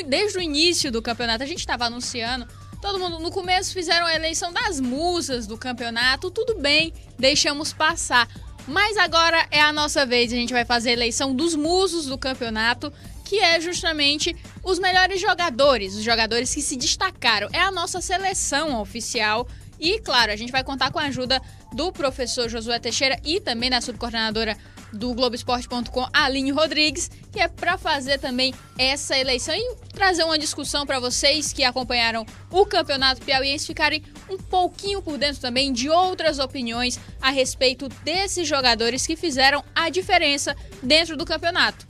Desde o início do campeonato, a gente estava anunciando, todo mundo no começo fizeram a eleição das musas do campeonato, tudo bem, deixamos passar. Mas agora é a nossa vez, a gente vai fazer a eleição dos musos do campeonato, que é justamente os melhores jogadores, os jogadores que se destacaram. É a nossa seleção oficial. E, claro, a gente vai contar com a ajuda do professor Josué Teixeira e também da subcoordenadora do Globoesporte.com, Aline Rodrigues, que é para fazer também essa eleição e trazer uma discussão para vocês que acompanharam o Campeonato Piauiense ficarem um pouquinho por dentro também de outras opiniões a respeito desses jogadores que fizeram a diferença dentro do campeonato.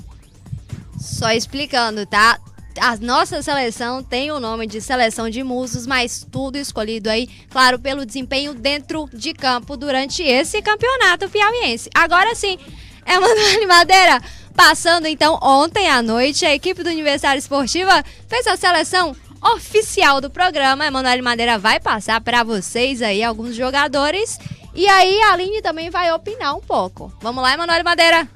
Só explicando, tá? A nossa seleção tem o nome de Seleção de Musos, mas tudo escolhido aí, claro, pelo desempenho dentro de campo durante esse campeonato piauiense. Agora sim, Emanuele Madeira, passando então ontem à noite, a equipe do Universitário Esportiva fez a seleção oficial do programa. Emanuele Madeira vai passar para vocês aí alguns jogadores e aí a Aline também vai opinar um pouco. Vamos lá, Emanuele Madeira.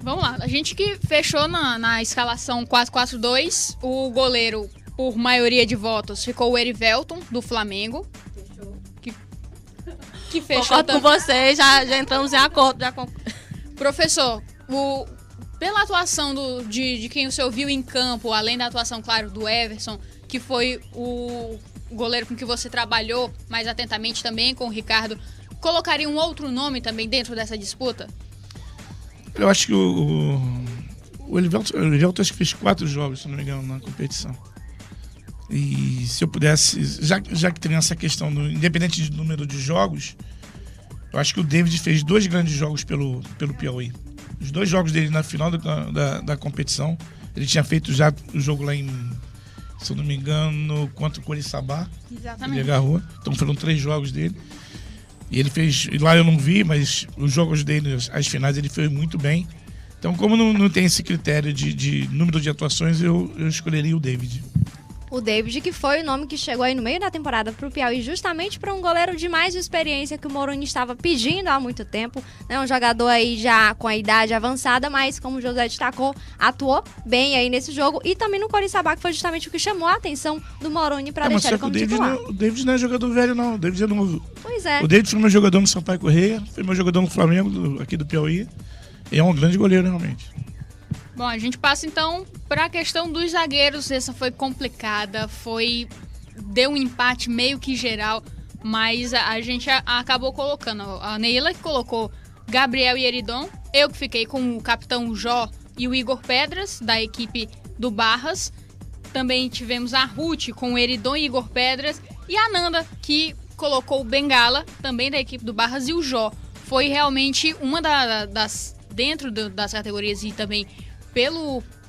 Vamos lá, a gente que fechou na escalação 4-4-2, o goleiro, por maioria de votos, ficou o Erivelton, do Flamengo. Que fechou. Concordo com você, já entramos em acordo. Professor, pela atuação de quem o senhor viu em campo, além da atuação, claro, do Everson, que foi o goleiro com que você trabalhou mais atentamente também com o Ricardo, colocaria um outro nome também dentro dessa disputa? Eu acho que o Elivelton acho que fez 4 jogos, se não me engano, na competição. E se eu pudesse, já que tem essa questão, independente do número de jogos, eu acho que o David fez 2 grandes jogos pelo Piauí. Os 2 jogos dele na final da competição, ele tinha feito já o jogo lá se eu não me engano, contra o Coriçaba. Exatamente. Ele agarrou. Então foram 3 jogos dele. E ele fez, lá eu não vi, mas os jogos dele, as finais, ele fez muito bem. Então, como não tem esse critério de número de atuações, eu escolheria o David. O David, que foi o nome que chegou aí no meio da temporada pro Piauí, justamente para um goleiro de mais experiência que o Moroni estava pedindo há muito tempo, né? Um jogador aí já com a idade avançada, mas como o José destacou, atuou bem aí nesse jogo e também no Coriçaba, que foi justamente o que chamou a atenção do Moroni para deixar ele como titular. O David não é jogador velho, não. O David é novo. Pois é. O David foi meu jogador no Sampaio Correia, foi meu jogador no Flamengo, aqui do Piauí, e é um grande goleiro, realmente. Bom, a gente passa então para a questão dos zagueiros. Essa foi complicada, deu um empate meio que geral, mas a gente acabou colocando. A Neila que colocou Gabriel e Eridon, eu que fiquei com o capitão Jó e o Igor Pedras, da equipe do Barras. Também tivemos a Ruth com o Eridon e Igor Pedras, e a Nanda, que colocou o Bengala, também da equipe do Barras, e o Jó. Foi realmente uma dentro das categorias e também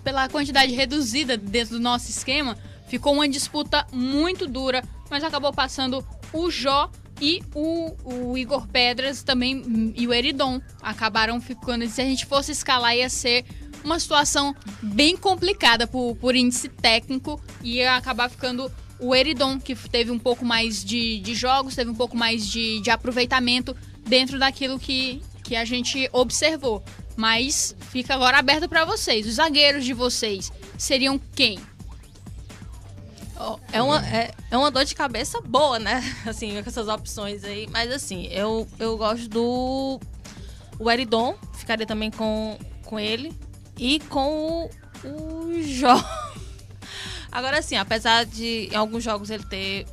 pela quantidade reduzida dentro do nosso esquema, ficou uma disputa muito dura, mas acabou passando o Jó e o Igor Pedras também, e o Eridon acabaram ficando. Se a gente fosse escalar, ia ser uma situação bem complicada por índice técnico, e ia acabar ficando o Eridon, que teve um pouco mais de jogos, teve um pouco mais de aproveitamento dentro daquilo que a gente observou. Mas fica agora aberto para vocês. Os zagueiros de vocês seriam quem? É uma dor de cabeça boa, né? Assim, com essas opções aí. Mas assim, eu gosto do Eridon. Ficaria também com ele. E com o Jó. Agora assim, apesar de em alguns jogos ele ter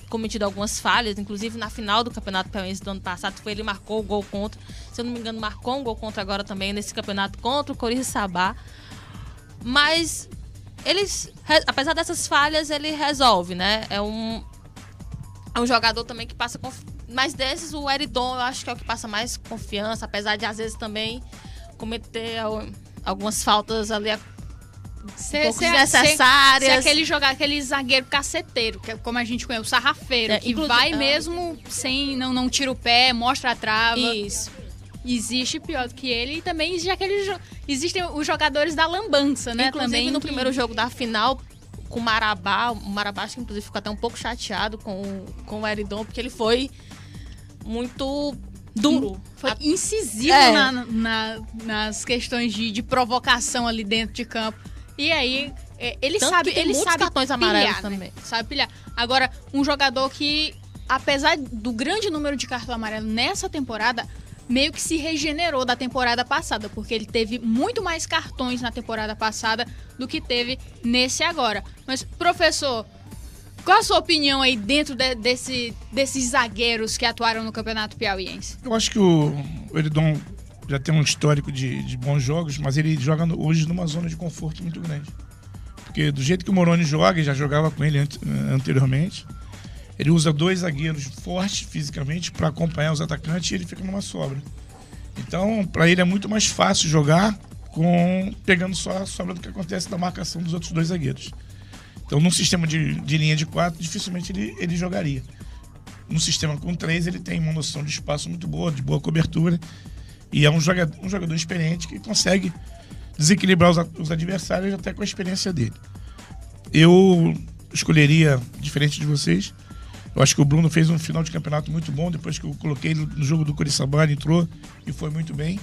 cometido algumas falhas, inclusive na final do Campeonato Piauiense do ano passado, ele marcou o gol contra, se eu não me engano, marcou um gol contra agora também nesse campeonato contra o Coriçaba. Mas apesar dessas falhas, ele resolve, né? É um jogador também que passa mas desses, o Eridon eu acho que é o que passa mais confiança, apesar de às vezes também cometer algumas faltas ali desnecessárias. Aquele zagueiro caceteiro, que é como a gente conhece, o sarrafeiro, que vai mesmo sem, não tira o pé, mostra a trava. Isso. Existe pior do que ele, e também existem os jogadores da lambança, né? Inclusive também no primeiro jogo da final, com o Marabá acho que inclusive ficou até um pouco chateado com o Eridon, porque ele foi muito duro. Foi incisivo nas questões de provocação ali dentro de campo. E aí, ele sabe cartões amarelos também. Sabe pilhar. Agora, um jogador que, apesar do grande número de cartão amarelo nessa temporada, meio que se regenerou da temporada passada, porque ele teve muito mais cartões na temporada passada do que teve nesse agora. Mas, professor, qual a sua opinião aí dentro desses zagueiros que atuaram no Campeonato Piauiense? Eu acho que o Eridon já tem um histórico de bons jogos, mas ele joga hoje numa zona de conforto muito grande. Porque do jeito que o Moroni joga, e já jogava com ele anteriormente, ele usa 2 zagueiros fortes fisicamente para acompanhar os atacantes e ele fica numa sobra. Então, para ele é muito mais fácil jogar pegando só a sobra do que acontece da marcação dos outros 2 zagueiros. Então, num sistema de linha de 4, dificilmente ele jogaria. Num sistema com 3, ele tem uma noção de espaço muito boa, de boa cobertura. E é um jogador experiente que consegue desequilibrar os adversários até com a experiência dele. Eu escolheria, diferente de vocês, eu acho que o Bruno fez um final de campeonato muito bom. Depois que eu coloquei ele no jogo do Coriçaba, ele entrou e foi muito bem.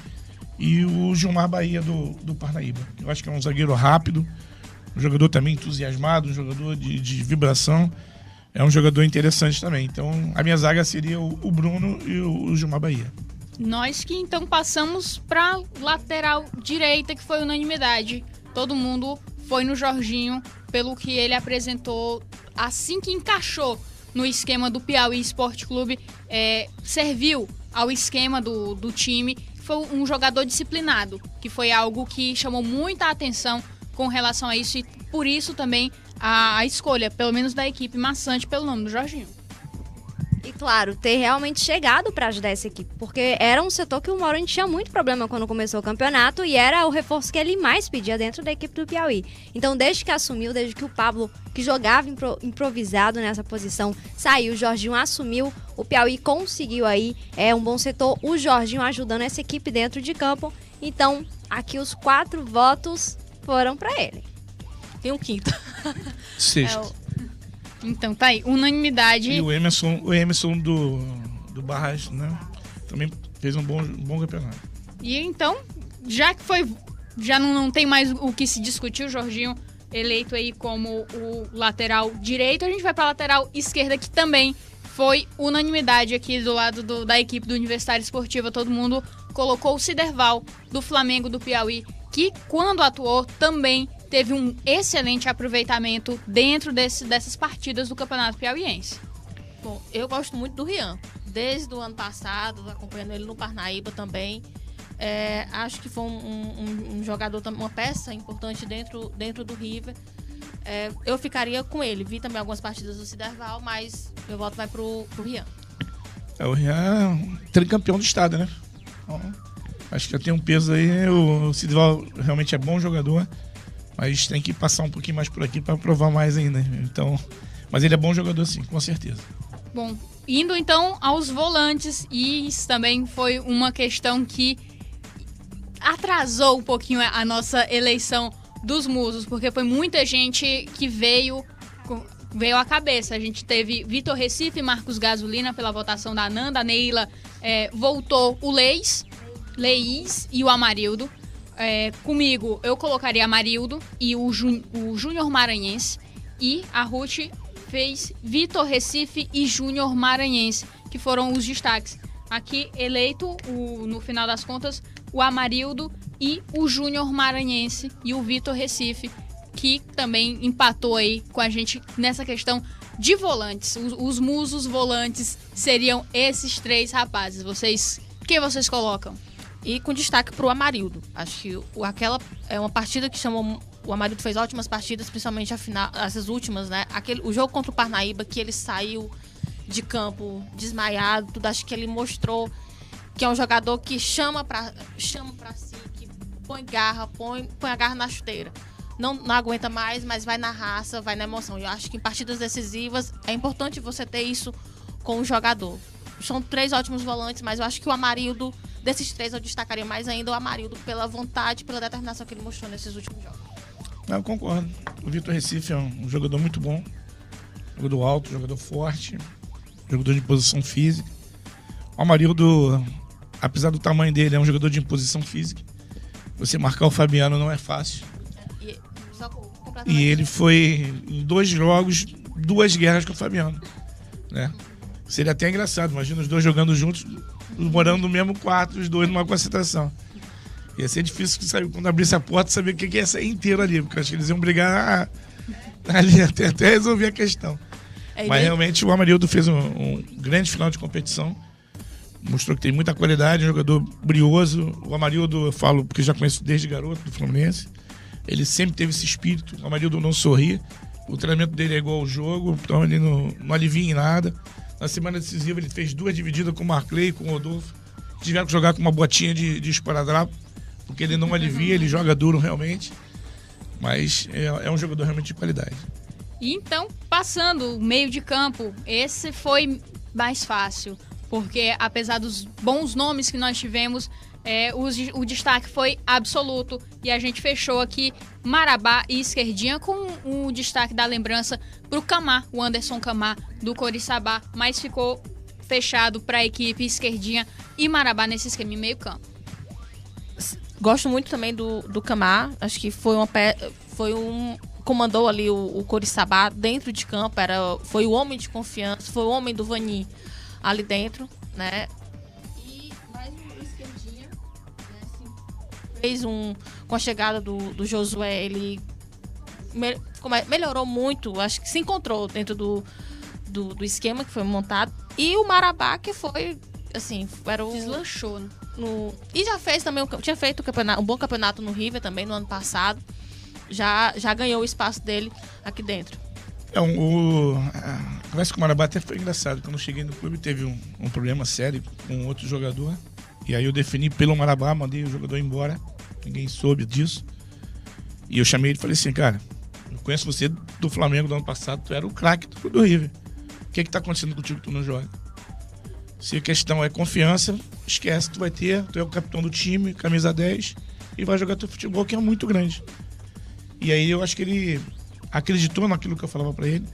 e o Gilmar Bahia do Parnaíba. Eu acho que é um zagueiro rápido, um jogador também entusiasmado, um jogador de vibração. É um jogador interessante também. Então, a minha zaga seria o Bruno e o Gilmar Bahia. Nós que então passamos para lateral direita, que foi unanimidade. Todo mundo foi no Jorginho, pelo que ele apresentou assim que encaixou no esquema do Piauí Esporte Clube, serviu ao esquema do time. Foi um jogador disciplinado, que foi algo que chamou muita atenção com relação a isso, e por isso também a escolha, pelo menos da equipe maçante, pelo nome do Jorginho. E claro, ter realmente chegado para ajudar essa equipe, porque era um setor que o Mauro tinha muito problema quando começou o campeonato e era o reforço que ele mais pedia dentro da equipe do Piauí. Então, desde que assumiu, desde que o Pablo, que jogava improvisado nessa posição, saiu, o Jorginho assumiu, o Piauí conseguiu aí um bom setor, o Jorginho ajudando essa equipe dentro de campo. Então, aqui os 4 votos foram para ele. Tem um quinto. Sexto. Então tá aí, unanimidade. E o Emerson do Barras, né? Também fez um bom campeonato. E então, já não tem mais o que se discutir, o Jorginho eleito aí como o lateral direito, a gente vai pra lateral esquerda, que também foi unanimidade aqui do lado da equipe do Universitário Esportiva. Todo mundo colocou o Ciderval do Flamengo do Piauí, que quando atuou também teve um excelente aproveitamento dentro dessas partidas do Campeonato Piauiense. Bom, eu gosto muito do Rian. Desde o ano passado, acompanhando ele no Parnaíba também. Acho que foi um jogador, uma peça importante dentro do River. Eu ficaria com ele. Vi também algumas partidas do Ciderval, mas meu voto vai pro Rian. O Rian é um tricampeão do estado, né? Então, acho que tem um peso aí. O Ciderval realmente é bom jogador, mas tem que passar um pouquinho mais por aqui para provar mais ainda. Então, mas ele é bom jogador sim, com certeza. Bom, indo então aos volantes, e isso também foi uma questão que atrasou um pouquinho a nossa eleição dos musos, porque foi muita gente que veio à cabeça. A gente teve Vitor Recife e Marcos Gasolina pela votação da Ananda, a Neila voltou o Leis e o Amarildo. Comigo, eu colocaria Amarildo e o Júnior Maranhense. E a Ruth fez Vitor Recife e Júnior Maranhense, que foram os destaques. Aqui eleito, no final das contas, o Amarildo e o Júnior Maranhense e o Vitor Recife, que também empatou aí com a gente nessa questão de volantes. Os musos volantes seriam esses 3 rapazes. Quem vocês colocam? E com destaque pro Amarildo. Acho que aquela é uma partida que chamou... O Amarildo fez ótimas partidas, principalmente essas últimas, né? O jogo contra o Parnaíba, que ele saiu de campo desmaiado, tudo. Acho que ele mostrou que é um jogador que chama pra si, que põe garra, põe a garra na chuteira. Não aguenta mais, mas vai na raça, vai na emoção. E eu acho que em partidas decisivas é importante você ter isso com o jogador. São 3 ótimos volantes, mas eu acho que o Amarildo, desses 3, eu destacaria mais ainda o Amarildo pela vontade, pela determinação que ele mostrou nesses últimos jogos. Eu concordo. O Vitor Recife é um jogador muito bom. Jogador alto, jogador forte, jogador de posição física. O Amarildo, apesar do tamanho dele, é um jogador de imposição física. Você marcar o Fabiano não é fácil. E ele foi em 2 jogos, 2 guerras com o Fabiano, né? Seria até engraçado, imagina os 2 jogando juntos, morando no mesmo quarto, os 2 numa concentração. Ia ser difícil saber, quando abrisse a porta, saber o que ia sair inteiro ali, porque eu acho que eles iam brigar ali até resolver a questão. Mas realmente o Amarildo fez um grande final de competição, mostrou que tem muita qualidade, um jogador brioso. O Amarildo, eu falo porque já conheço desde garoto do Fluminense, ele sempre teve esse espírito. O Amarildo não sorria, o treinamento dele é igual ao jogo, então ele não alivia em nada. Na semana decisiva ele fez 2 divididas com o Marclay e com o Rodolfo, que tiveram que jogar com uma botinha de esparadrapo, porque ele não alivia, ele joga duro realmente, mas é um jogador realmente de qualidade. E então, passando o meio de campo, esse foi mais fácil, porque apesar dos bons nomes que nós tivemos, o destaque foi absoluto, e a gente fechou aqui Marabá e Esquerdinha com o destaque da lembrança pro Camar, o Anderson Camar do Coriçaba, mas ficou fechado para a equipe Esquerdinha e Marabá nesse esquema em meio campo. Gosto muito também do Camar. Acho que comandou ali o Coriçaba dentro de campo. Foi o homem de confiança, foi o homem do Vani ali dentro, né? E mais um esquerdinha, né? Assim, com a chegada do Josué, ele melhorou muito. Acho que se encontrou dentro do esquema que foi montado. E o Marabá, que foi, assim, deslanchou, né? E já fez também, tinha feito um bom campeonato no River também no ano passado. Já ganhou o espaço dele aqui dentro. A conversa com o Marabá até foi engraçado. Quando eu cheguei no clube, teve um problema sério com outro jogador. E aí eu defini pelo Marabá, mandei o jogador embora. Ninguém soube disso. E eu chamei ele e falei assim, cara, eu conheço você do Flamengo do ano passado, tu era o craque do River. O que tá acontecendo contigo que tu não joga? Se a questão é confiança, esquece, tu é o capitão do time, camisa 10, e vai jogar teu futebol, que é muito grande. E aí eu acho que ele acreditou naquilo que eu falava pra ele.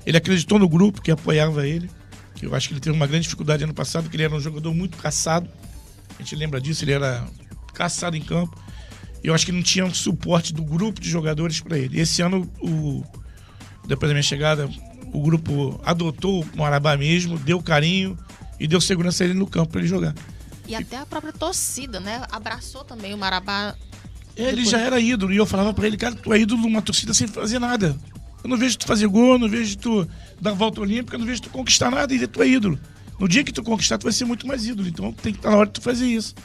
Ele acreditou no grupo que apoiava ele. Que eu acho que ele teve uma grande dificuldade ano passado, porque ele era um jogador muito caçado. A gente lembra disso, ele era caçado em campo. E eu acho que não tinha um suporte do grupo de jogadores para ele. E esse ano, depois da minha chegada, o grupo adotou o Marabá mesmo, deu carinho e deu segurança a ele no campo para ele jogar. E até a própria torcida, né? Abraçou também o Marabá. Ele já era ídolo, e eu falava pra ele, cara, tu é ídolo numa torcida sem fazer nada. Eu não vejo tu fazer gol, não vejo tu dar volta olímpica, não vejo tu conquistar nada, e tu é ídolo. No dia que tu conquistar, tu vai ser muito mais ídolo, então tem que estar na hora de tu fazer isso.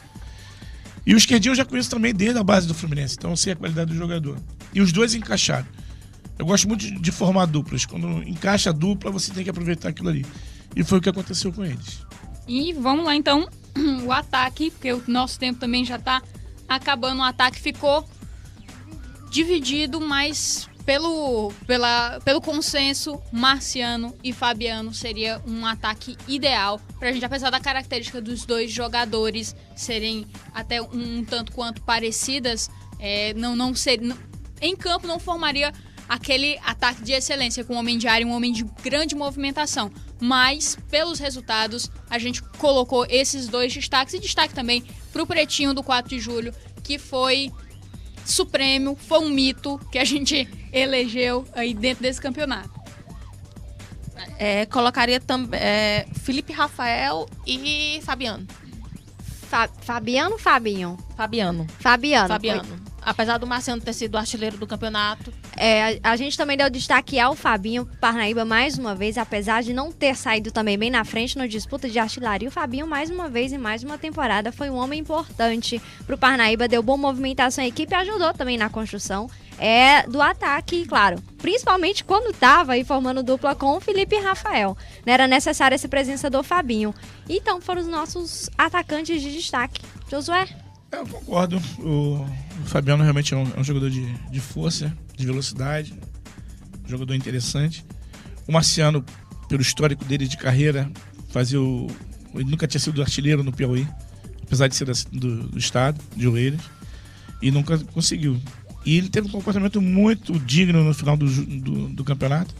E o esquerdinho eu já conheço também desde a base do Fluminense, então eu sei a qualidade do jogador. E os dois encaixaram. Eu gosto muito de formar duplas. Quando encaixa a dupla, você tem que aproveitar aquilo ali. E foi o que aconteceu com eles. E vamos lá então, o ataque, porque o nosso tempo também já tá acabando. O ataque ficou dividido, mas pelo consenso, Marciano e Fabiano seria um ataque ideal pra gente, apesar da característica dos dois jogadores serem até um tanto quanto parecidas, em campo não formaria aquele ataque de excelência com um homem de área e um homem de grande movimentação, mas pelos resultados a gente colocou esses dois destaques, e destaque também pro Pretinho do 4 de julho, que foi supremo, foi um mito que a gente elegeu aí dentro desse campeonato. Colocaria também Felipe Rafael e Fabiano. Fabiano ou Fabinho? Fabiano. Apesar do Marciano ter sido o artilheiro do campeonato. A gente também deu destaque ao Fabinho Parnaíba mais uma vez, apesar de não ter saído também bem na frente na disputa de artilharia. O Fabinho mais uma vez em mais uma temporada foi um homem importante pro Parnaíba, deu boa movimentação à equipe e ajudou também na construção do ataque, claro. Principalmente quando estava aí formando dupla com o Felipe e Rafael. Era necessária essa presença do Fabinho. Então foram os nossos atacantes de destaque. Josué? Eu concordo. O Fabiano realmente é um jogador de força, de velocidade, um jogador interessante. O Marciano, pelo histórico dele de carreira, ele nunca tinha sido artilheiro no Piauí, apesar de ser do estado, de Oeiras, e nunca conseguiu. E ele teve um comportamento muito digno no final do campeonato,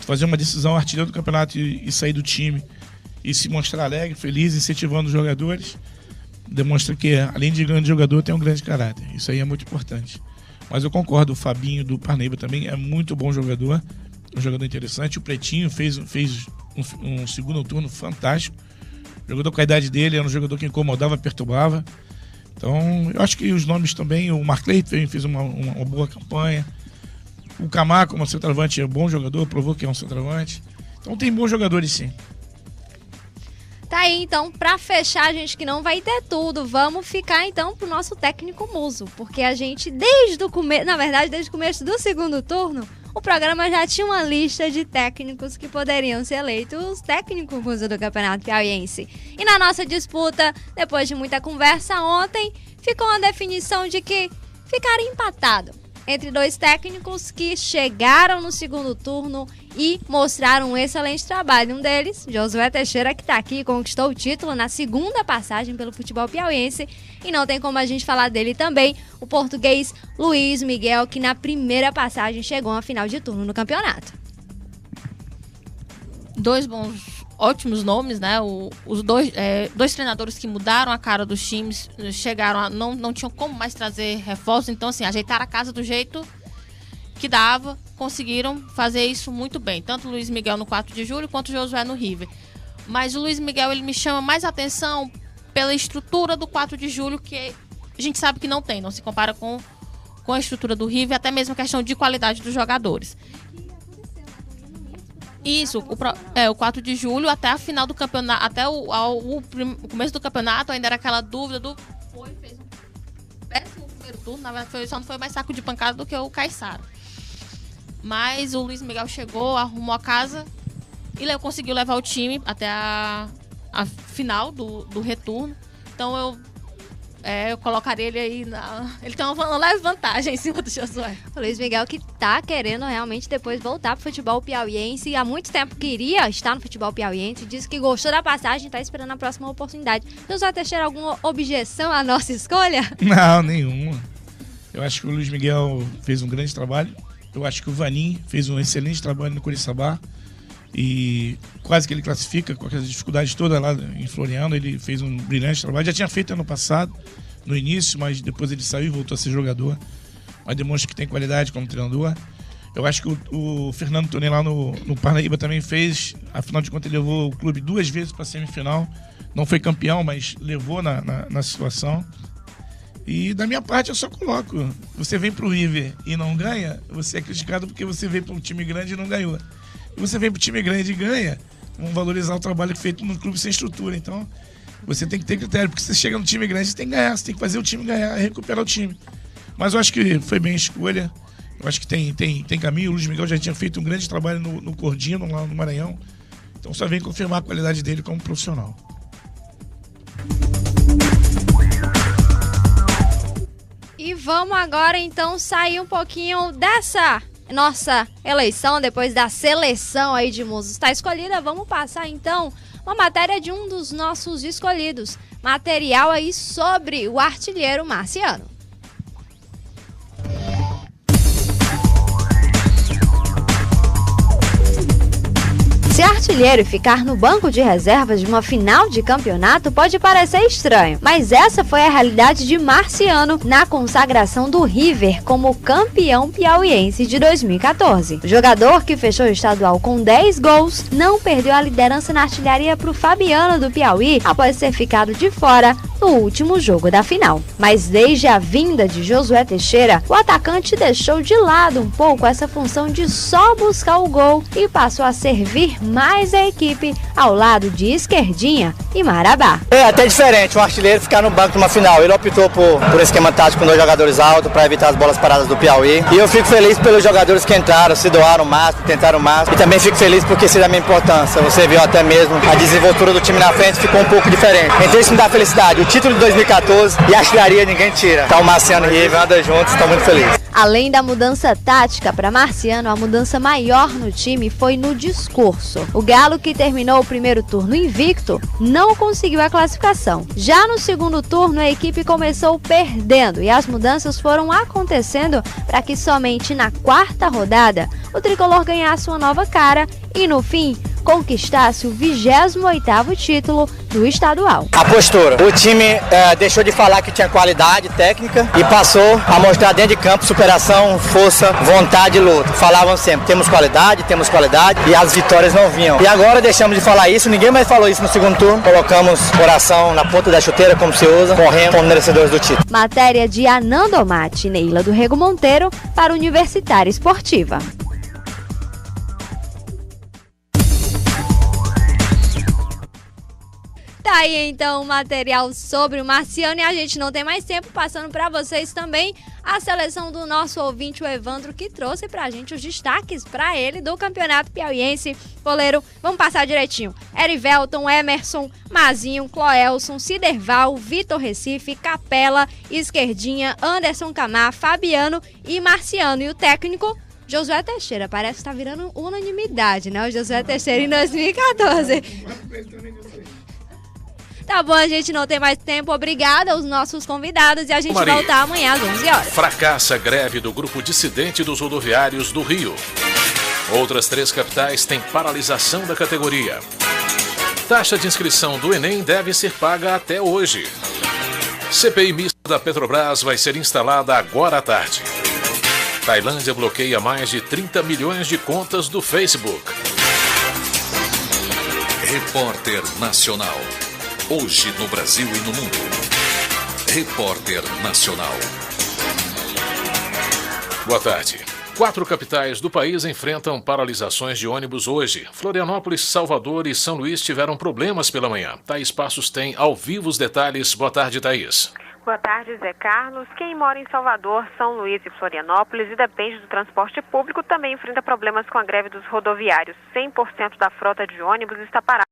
fazer uma decisão artilheiro do campeonato e sair do time e se mostrar alegre, feliz, incentivando os jogadores. Demonstra que, além de grande jogador, tem um grande caráter. Isso aí é muito importante. Mas eu concordo, o Fabinho do Parnaíba também é muito bom jogador, um jogador interessante. O Pretinho fez um segundo turno fantástico. O jogador com a idade dele era um jogador que incomodava, perturbava. Então, eu acho que os nomes também, o Marclay fez uma boa campanha. O Camar, como centroavante, é um bom jogador, provou que é um centroavante. Então tem bons jogadores sim. Tá aí, então, pra fechar, gente, que não vai ter tudo, vamos ficar, então, pro nosso técnico muso. Porque a gente, desde o começo do segundo turno, o programa já tinha uma lista de técnicos que poderiam ser eleitos os técnicos muso do Campeonato Piauiense. E na nossa disputa, depois de muita conversa ontem, ficou uma definição de que ficaria empatado entre dois técnicos que chegaram no segundo turno e mostraram um excelente trabalho. Um deles, Josué Teixeira, que está aqui, conquistou o título na segunda passagem pelo futebol piauiense. E não tem como a gente falar dele também, o português Luiz Miguel, que na primeira passagem chegou à final de turno no campeonato. Dois bons ótimos nomes, né? Os dois treinadores que mudaram a cara dos times chegaram não tinham como mais trazer reforços, então assim, ajeitaram a casa do jeito que dava, conseguiram fazer isso muito bem, tanto o Luiz Miguel no 4 de julho quanto o Josué no River. Mas o Luiz Miguel, ele me chama mais atenção pela estrutura do 4 de julho, que a gente sabe que não se compara com a estrutura do River, até mesmo a questão de qualidade dos jogadores. Isso, o 4 de julho até a final do campeonato, até o começo do campeonato ainda era aquela dúvida fez um péssimo primeiro turno, na verdade só não foi mais saco de pancada do que o Caiçara. Mas o Luiz Miguel chegou, arrumou a casa e conseguiu levar o time até a final do retorno. Então eu colocaria ele aí ele tem uma leve vantagem em cima do Josué. O Luiz Miguel que tá querendo realmente depois voltar pro futebol piauiense. Há muito tempo queria estar no futebol piauiense. Disse que gostou da passagem, tá esperando a próxima oportunidade. Josué Teixeira, alguma objeção à nossa escolha? Não, nenhuma. Eu acho que o Luiz Miguel fez um grande trabalho. Eu acho que o Vanim fez um excelente trabalho no Coriçaba. E quase que ele classifica com aquelas dificuldades todas lá em Floriano. Ele fez um brilhante trabalho, já tinha feito ano passado no início, mas depois ele saiu e voltou a ser jogador, mas demonstra que tem qualidade como treinador. Eu acho que o Fernando Tonei lá no Parnaíba também fez, afinal de contas ele levou o clube 2 vezes para a semifinal, não foi campeão, mas levou na situação. E da minha parte eu só coloco, você vem pro River e não ganha, você é criticado porque você veio para um time grande e não ganhou. Você vem pro time grande e ganha, vamos valorizar o trabalho feito no clube sem estrutura. Então, você tem que ter critério, porque você chega no time grande, você tem que ganhar, você tem que fazer o time ganhar e recuperar o time. Mas eu acho que foi bem a escolha, eu acho que tem caminho. O Luiz Miguel já tinha feito um grande trabalho no Cordino, lá no Maranhão. Então, só vem confirmar a qualidade dele como profissional. E vamos agora, então, sair um pouquinho dessa nossa eleição, depois da seleção aí de musas está escolhida. Vamos passar então uma matéria de um dos nossos escolhidos, material aí sobre o artilheiro Marciano. Ser artilheiro e ficar no banco de reservas de uma final de campeonato pode parecer estranho, mas essa foi a realidade de Marciano na consagração do River como campeão piauiense de 2014. O jogador, que fechou o estadual com 10 gols, não perdeu a liderança na artilharia para o Fabiano do Piauí após ter ficado de fora no último jogo da final. Mas desde a vinda de Josué Teixeira, o atacante deixou de lado um pouco essa função de só buscar o gol e passou a servir mais a equipe ao lado de Esquerdinha e Marabá. É até diferente um artilheiro ficar no banco de uma final. Ele optou por esquema tático com 2 jogadores altos para evitar as bolas paradas do Piauí. E eu fico feliz pelos jogadores que entraram, se doaram o máximo, tentaram o máximo. E também fico feliz porque isso é da minha importância. Você viu até mesmo a desenvoltura do time na frente ficou um pouco diferente. Então isso me dá felicidade. O título de 2014 e a artilharia ninguém tira. Então o Marciano e o River andam juntos, estou muito feliz. Além da mudança tática para Marciano, a mudança maior no time foi no discurso. O Galo, que terminou o primeiro turno invicto, não conseguiu a classificação. Já no segundo turno, a equipe começou perdendo e as mudanças foram acontecendo para que somente na 4ª rodada o tricolor ganhasse uma nova cara e, no fim, conquistasse o 28º título do estadual. A postura. O time deixou de falar que tinha qualidade técnica e passou a mostrar dentro de campo superação, força, vontade e luta. Falavam sempre, temos qualidade e as vitórias não vinham. E agora deixamos de falar isso, ninguém mais falou isso no segundo turno. Colocamos coração na ponta da chuteira, como se usa, correndo como merecedores do título. Matéria de Anando Mate e Neila do Rego Monteiro para Universitária Esportiva. Tá aí então o material sobre o Marciano e a gente não tem mais tempo, passando para vocês também a seleção do nosso ouvinte, o Evandro, que trouxe pra gente os destaques pra ele do Campeonato Piauiense. Goleiro, vamos passar direitinho. Erivelton, Emerson, Mazinho, Cloelson, Ciderval, Vitor Recife, Capela, Esquerdinha, Anderson Camar, Fabiano e Marciano. E o técnico, Josué Teixeira. Parece que tá virando unanimidade, né? O Josué Teixeira em 2014. Tá bom, a gente não tem mais tempo. Obrigada aos nossos convidados e a gente volta amanhã às 11 horas. Fracassa a greve do grupo dissidente dos rodoviários do Rio. Outras 3 capitais têm paralisação da categoria. Taxa de inscrição do Enem deve ser paga até hoje. CPI mista da Petrobras vai ser instalada agora à tarde. Tailândia bloqueia mais de 30 milhões de contas do Facebook. Repórter Nacional. Hoje no Brasil e no mundo. Repórter Nacional. Boa tarde. 4 capitais do país enfrentam paralisações de ônibus hoje. Florianópolis, Salvador e São Luís tiveram problemas pela manhã. Thaís Passos tem ao vivo os detalhes. Boa tarde, Thaís. Boa tarde, Zé Carlos. Quem mora em Salvador, São Luís e Florianópolis e depende do transporte público também enfrenta problemas com a greve dos rodoviários. 100% da frota de ônibus está parada